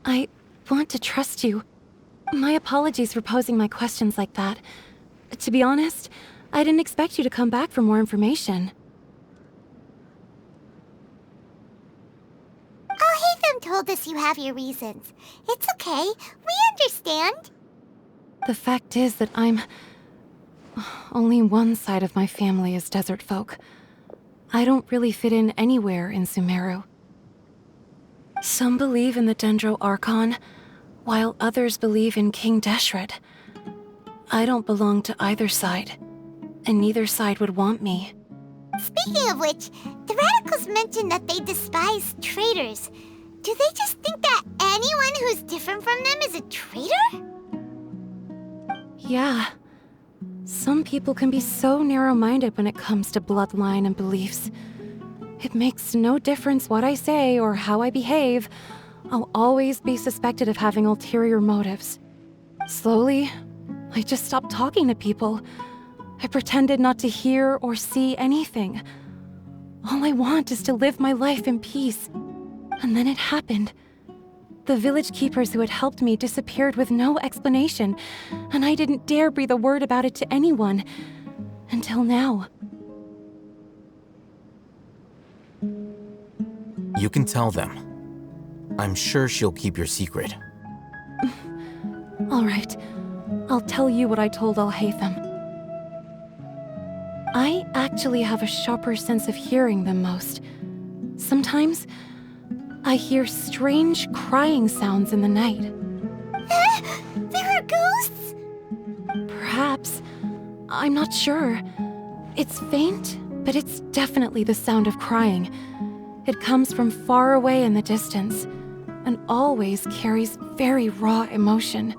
I want to trust you. My apologies for posing my questions like that. To be honest, I didn't expect you to come back for more information. Al-Haytham told us you have your reasons. It's okay. We understand. The fact is that only one side of my family is desert folk. I don't really fit in anywhere in Sumeru. Some believe in the Dendro Archon, while others believe in King Deshret. I don't belong to either side, and neither side would want me. Speaking of which, the radicals mentioned that they despise traitors. Do they just think that anyone who's different from them is a traitor? Yeah. Some people can be so narrow-minded when it comes to bloodline and beliefs. It makes no difference what I say or how I behave. I'll always be suspected of having ulterior motives. Slowly, I just stopped talking to people. I pretended not to hear or see anything. All I want is to live my life in peace. And then it happened. The village keepers who had helped me disappeared with no explanation, and I didn't dare breathe a word about it to anyone. Until now. You can tell them. I'm sure she'll keep your secret. All right. I'll tell you what I told Al-Haytham. I actually have a sharper sense of hearing than most. Sometimes, I hear strange crying sounds in the night. There are ghosts? Perhaps. I'm not sure. It's faint, but it's definitely the sound of crying. It comes from far away in the distance, and always carries very raw emotion.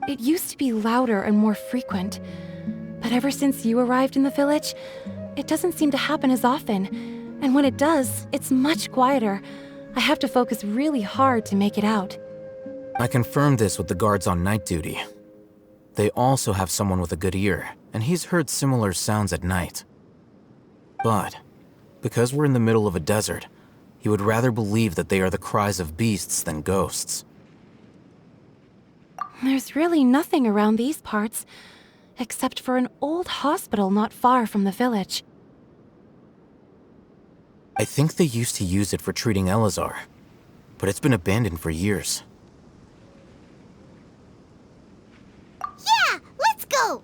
It used to be louder and more frequent, but ever since you arrived in the village, it doesn't seem to happen as often, and when it does, it's much quieter. I have to focus really hard to make it out. I confirmed this with the guards on night duty. They also have someone with a good ear, and he's heard similar sounds at night. But, because we're in the middle of a desert, he would rather believe that they are the cries of beasts than ghosts. There's really nothing around these parts, except for an old hospital not far from the village. I think they used to use it for treating Elazar, but it's been abandoned for years. Yeah, let's go!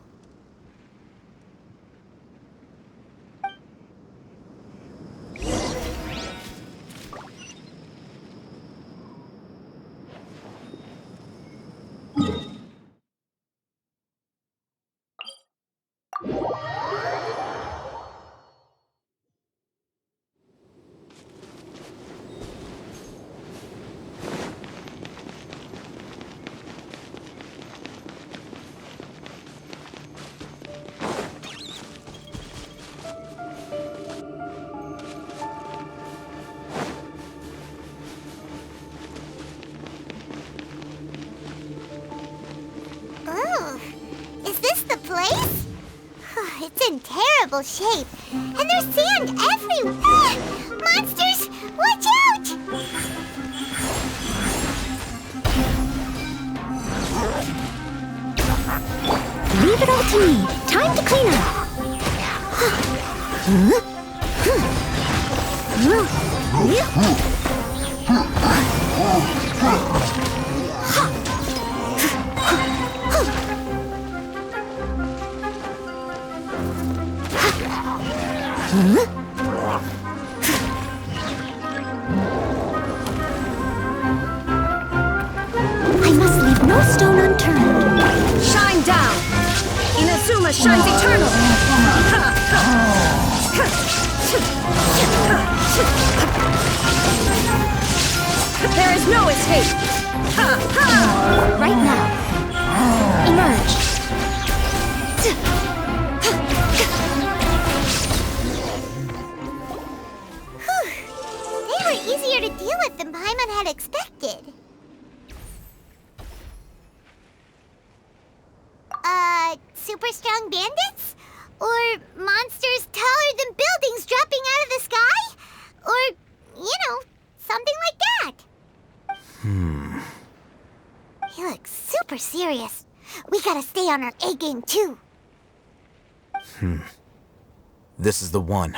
It's in terrible shape. And there's sand everywhere. Monsters, watch out! Leave it all to me. Time to clean up. I must leave no stone unturned. Shine down! Inazuma shines eternal! There is no escape! Right now. Emerge. They were easier to deal with than Paimon had expected. Super strong bandits? Or monsters taller than buildings dropping out of the sky? Or, something like that. He looks super serious. We gotta stay on our A game too. This is the one.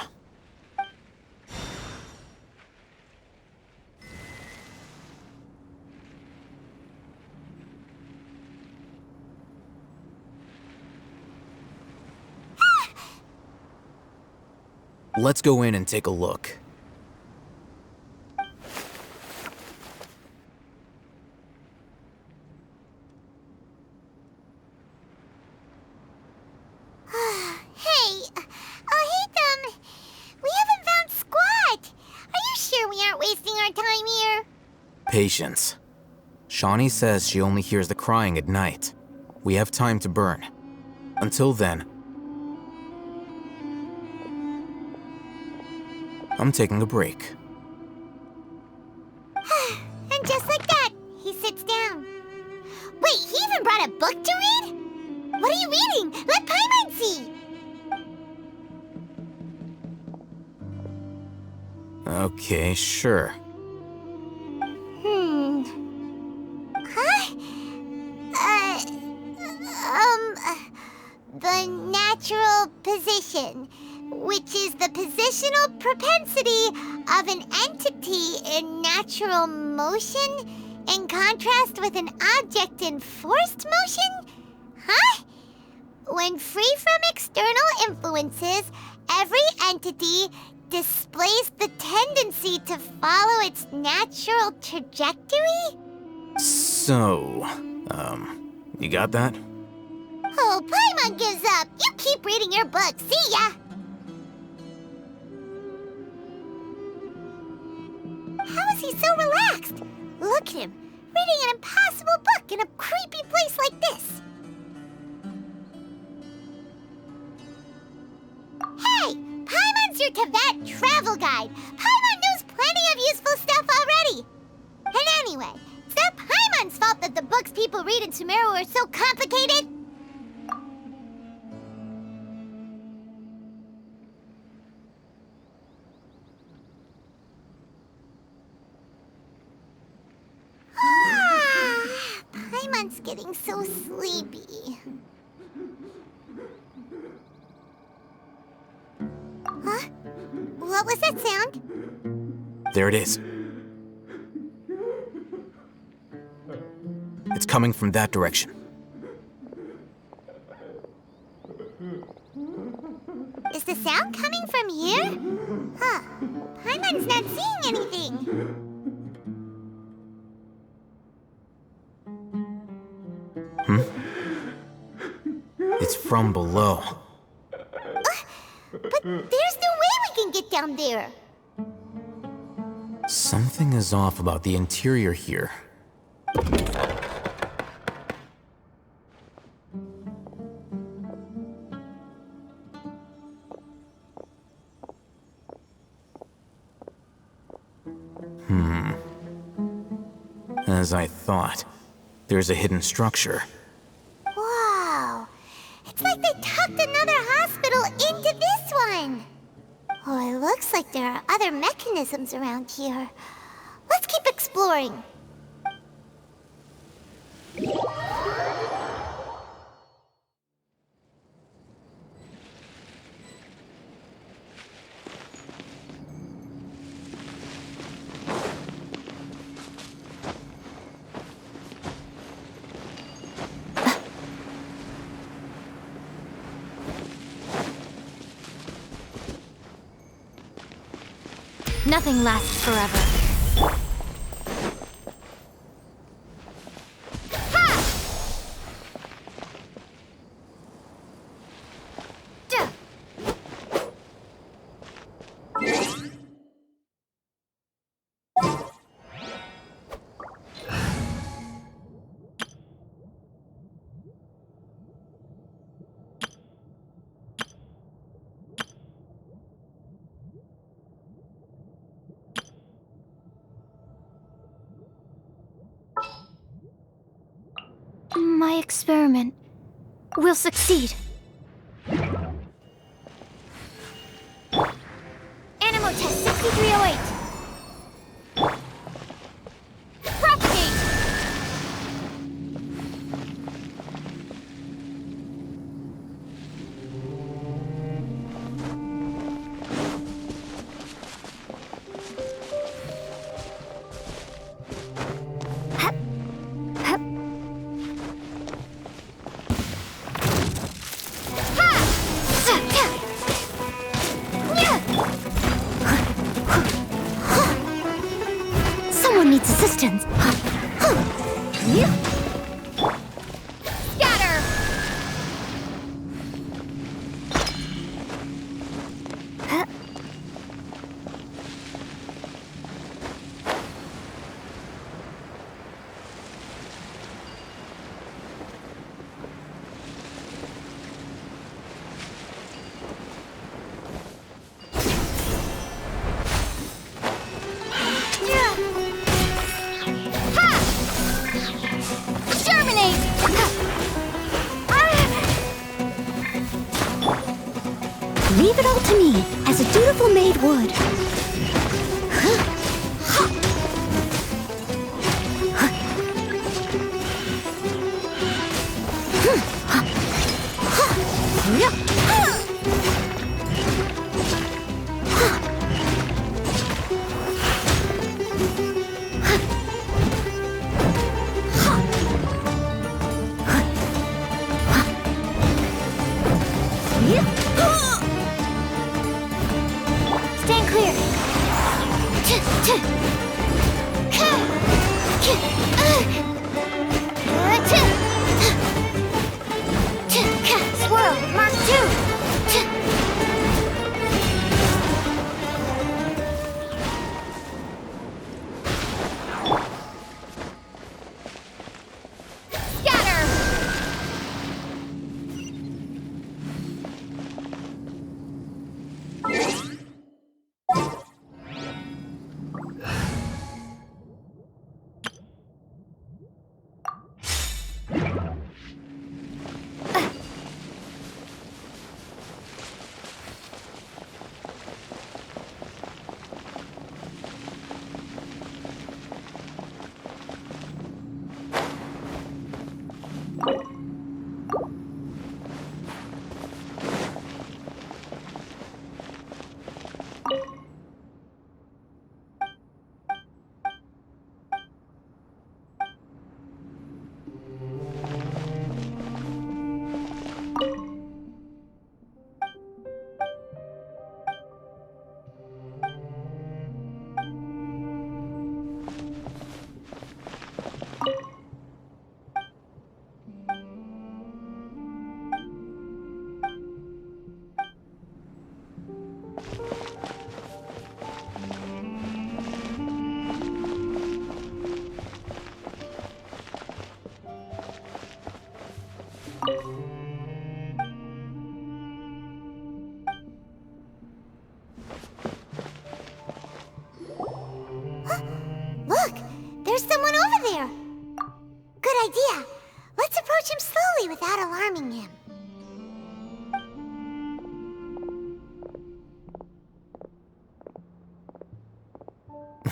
Let's go in and take a look. We haven't found squat. Are you sure we aren't wasting our time here? Patience. Shawnee says she only hears the crying at night. We have time to burn. Until then, I'm taking a break. And just like that, he sits down. Wait, he even brought a book to read? What are you reading? Let Paimon see! Okay, sure. The natural position, which is the positional propensity of an entity in natural motion in contrast with an object in forced motion? Huh? When free from external influences, every entity displays the tendency to follow its natural trajectory? So, you got that? Oh, Paimon gives up. You keep reading your book. See ya! How is he so relaxed? Look at him, reading an impossible book in a creepy place like this. Hey! Paimon's your Tibet travel guide. Paimon knows plenty of useful stuff already. And anyway, it's not Paimon's fault that the books people read in Sumeru are so complicated. Paimon's getting so sleepy. Huh? What was that sound? There it is. It's coming from that direction. Is the sound coming from here? Huh. Paimon's not seeing anything. It's from below. But there's no way we can get down there. Something is off about the interior here. As I thought, there's a hidden structure. Wow. It's like they tucked another hospital Oh, it looks like there are other mechanisms around here. Let's keep exploring. Nothing lasts forever. My experiment will succeed. Animo test 6308. Propagate! Someone needs assistance. Scatter! Germinate! Leave it all to me, as a dutiful maid would. Stand clear. Swirl, Mark 2.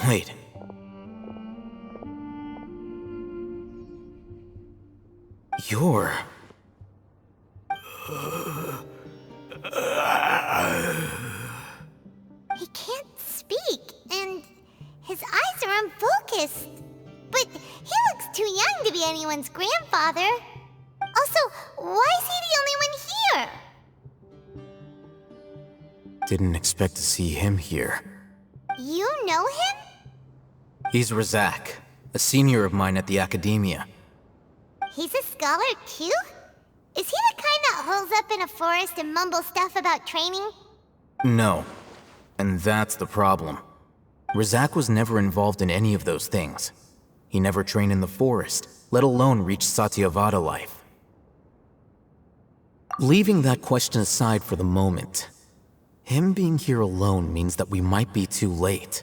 Wait. You're... He can't speak, and his eyes are unfocused. But he looks too young to be anyone's grandfather. Also, why is he the only one here? Didn't expect to see him here. You know him? He's Razak, a senior of mine at the Academia. He's a scholar too? Is he the kind that holes up in a forest and mumbles stuff about training? No. And that's the problem. Razak was never involved in any of those things. He never trained in the forest, let alone reach Satyavada life. Leaving that question aside for the moment, him being here alone means that we might be too late.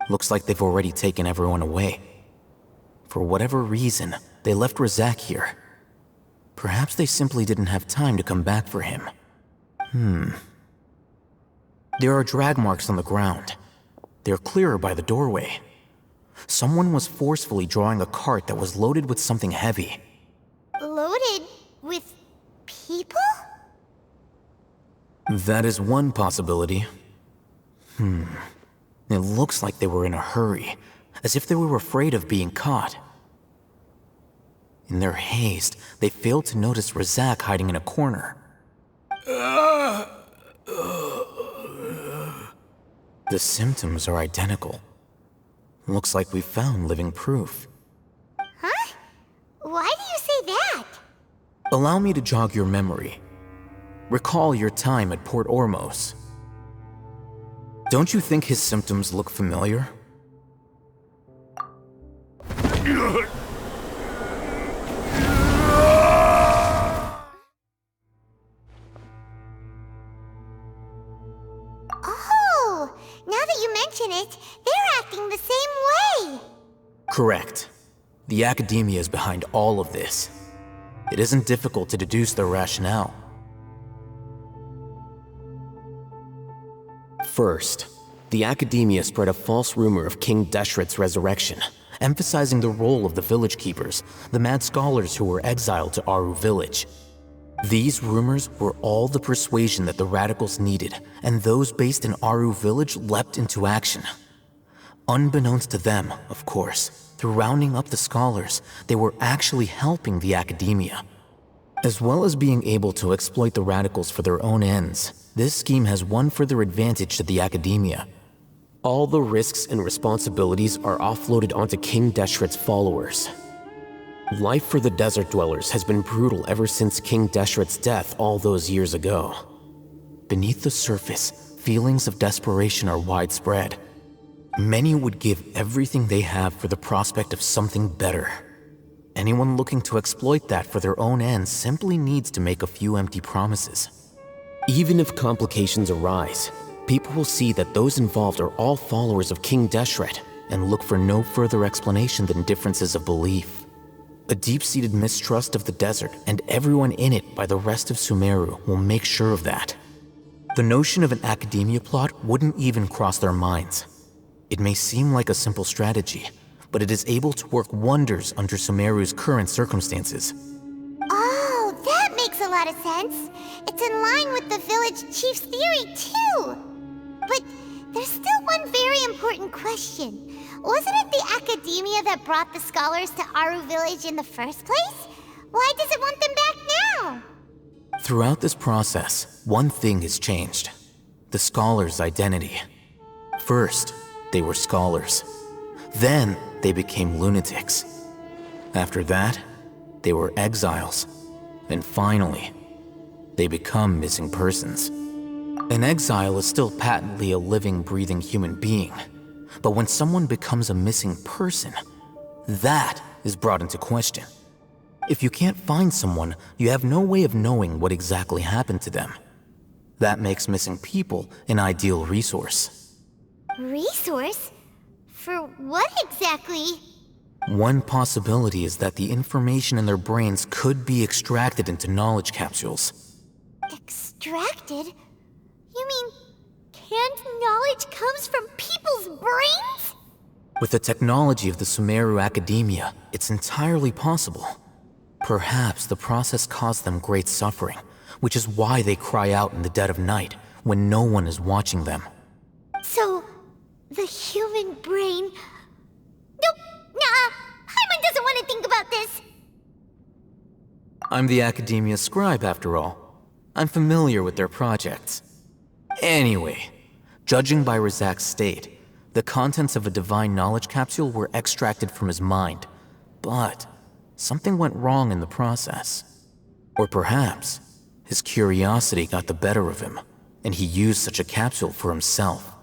Looks like they've already taken everyone away. For whatever reason, they left Razak here. Perhaps they simply didn't have time to come back for him. There are drag marks on the ground. They're clearer by the doorway. Someone was forcefully drawing a cart that was loaded with something heavy. Loaded with people? That is one possibility. It looks like they were in a hurry, as if they were afraid of being caught. In their haste, they failed to notice Razak hiding in a corner. The symptoms are identical. Looks like we found living proof. Huh? Why do you say that? Allow me to jog your memory. Recall your time at Port Ormos. Don't you think his symptoms look familiar? Oh, now that you mention it, they're acting the same way. Correct. The Academia is behind all of this. It isn't difficult to deduce their rationale. First, the Academia spread a false rumor of King Deshret's resurrection, emphasizing the role of the village keepers, the mad scholars who were exiled to Aru village. These rumors were all the persuasion that the radicals needed, and those based in Aru village leapt into action. Unbeknownst to them, of course, through rounding up the scholars, they were actually helping the Academia. As well as being able to exploit the radicals for their own ends, this scheme has one further advantage to the Academia. All the risks and responsibilities are offloaded onto King Deshret's followers. Life for the desert dwellers has been brutal ever since King Deshret's death all those years ago. Beneath the surface, feelings of desperation are widespread. Many would give everything they have for the prospect of something better. Anyone looking to exploit that for their own ends simply needs to make a few empty promises. Even if complications arise, people will see that those involved are all followers of King Deshret and look for no further explanation than differences of belief. A deep-seated mistrust of the desert and everyone in it by the rest of Sumeru will make sure of that. The notion of an Academia plot wouldn't even cross their minds. It may seem like a simple strategy, but it is able to work wonders under Sumeru's current circumstances. Oh, that makes a lot of sense. It's in line with the village chief's theory, too. But there's still one very important question. Wasn't it the Academia that brought the scholars to Aru village in the first place? Why does it want them back now? Throughout this process, one thing has changed. The scholars' identity. First, they were scholars. Then, they became lunatics. After that, they were exiles. And finally, they become missing persons. An exile is still patently a living, breathing human being. But when someone becomes a missing person, that is brought into question. If you can't find someone, you have no way of knowing what exactly happened to them. That makes missing people an ideal resource. Resource? For what exactly? One possibility is that the information in their brains could be extracted into knowledge capsules. Extracted? You mean canned knowledge comes from people's brains? With the technology of the Sumeru Academia, it's entirely possible. Perhaps the process caused them great suffering, which is why they cry out in the dead of night, when no one is watching them. So, the human brain... Nope, nah, Paimon doesn't want to think about this. I'm the Academia scribe, after all. I'm familiar with their projects. Anyway, judging by Razak's state, the contents of a divine knowledge capsule were extracted from his mind, but something went wrong in the process. Or perhaps, his curiosity got the better of him, and he used such a capsule for himself.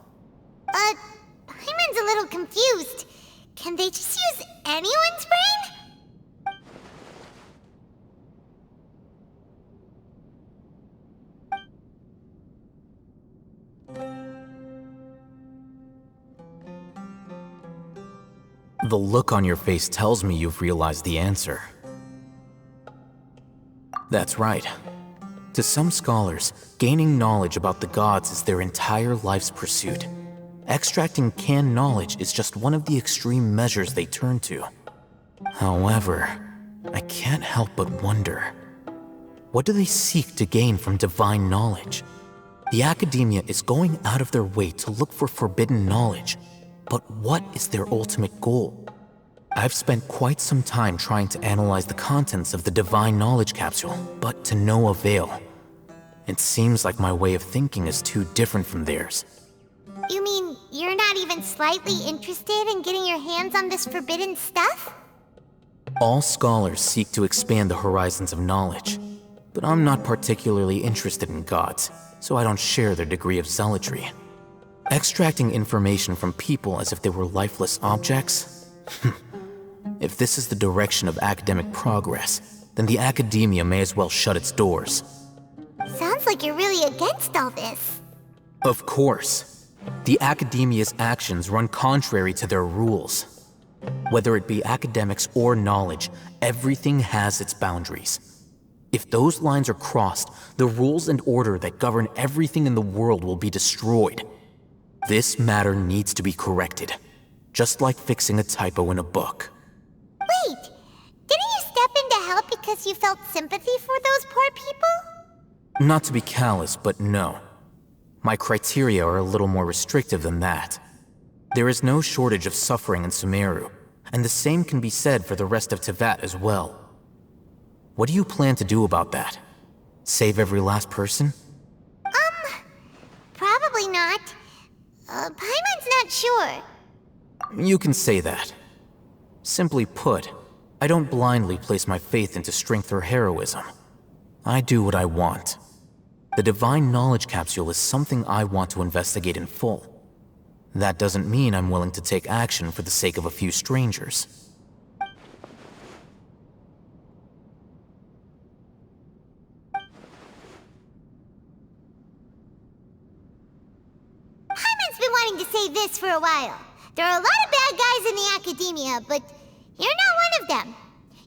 Paimon's a little confused. Can they just use anyone's brain? The look on your face tells me you've realized the answer. That's right. To some scholars, gaining knowledge about the gods is their entire life's pursuit. Extracting canned knowledge is just one of the extreme measures they turn to. However, I can't help but wonder, what do they seek to gain from divine knowledge? The Academia is going out of their way to look for forbidden knowledge, but what is their ultimate goal? I've spent quite some time trying to analyze the contents of the divine knowledge capsule, but to no avail. It seems like my way of thinking is too different from theirs. You mean you're not even slightly interested in getting your hands on this forbidden stuff? All scholars seek to expand the horizons of knowledge, but I'm not particularly interested in gods, so I don't share their degree of zealotry. Extracting information from people as if they were lifeless objects? If this is the direction of academic progress, then the Academia may as well shut its doors. Sounds like you're really against all this. Of course. The Academia's actions run contrary to their rules. Whether it be academics or knowledge, everything has its boundaries. If those lines are crossed, the rules and order that govern everything in the world will be destroyed. This matter needs to be corrected, just like fixing a typo in a book. Wait, didn't you step in to help because you felt sympathy for those poor people? Not to be callous, but no. My criteria are a little more restrictive than that. There is no shortage of suffering in Sumeru, and the same can be said for the rest of Teyvat as well. What do you plan to do about that? Save every last person? Probably not. Paimon's not sure. You can say that. Simply put, I don't blindly place my faith into strength or heroism. I do what I want. The divine knowledge capsule is something I want to investigate in full. That doesn't mean I'm willing to take action for the sake of a few strangers. Paimon's been wanting to say this for a while. There are a lot of bad guys in the Academia, but you're not one of them.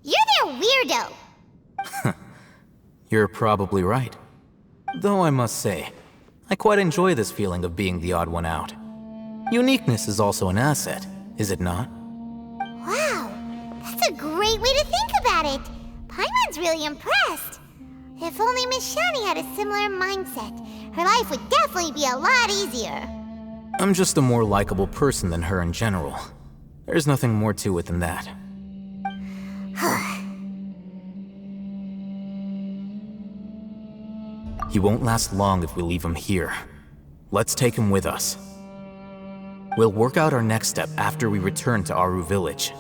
You're their weirdo. You're probably right. Though I must say, I quite enjoy this feeling of being the odd one out. Uniqueness is also an asset, is it not? Wow, that's a great way to think about it. Paimon's really impressed. If only Miss Shani had a similar mindset, her life would definitely be a lot easier. I'm just a more likable person than her in general. There's nothing more to it than that. He won't last long if we leave him here. Let's take him with us. We'll work out our next step after we return to Aru Village.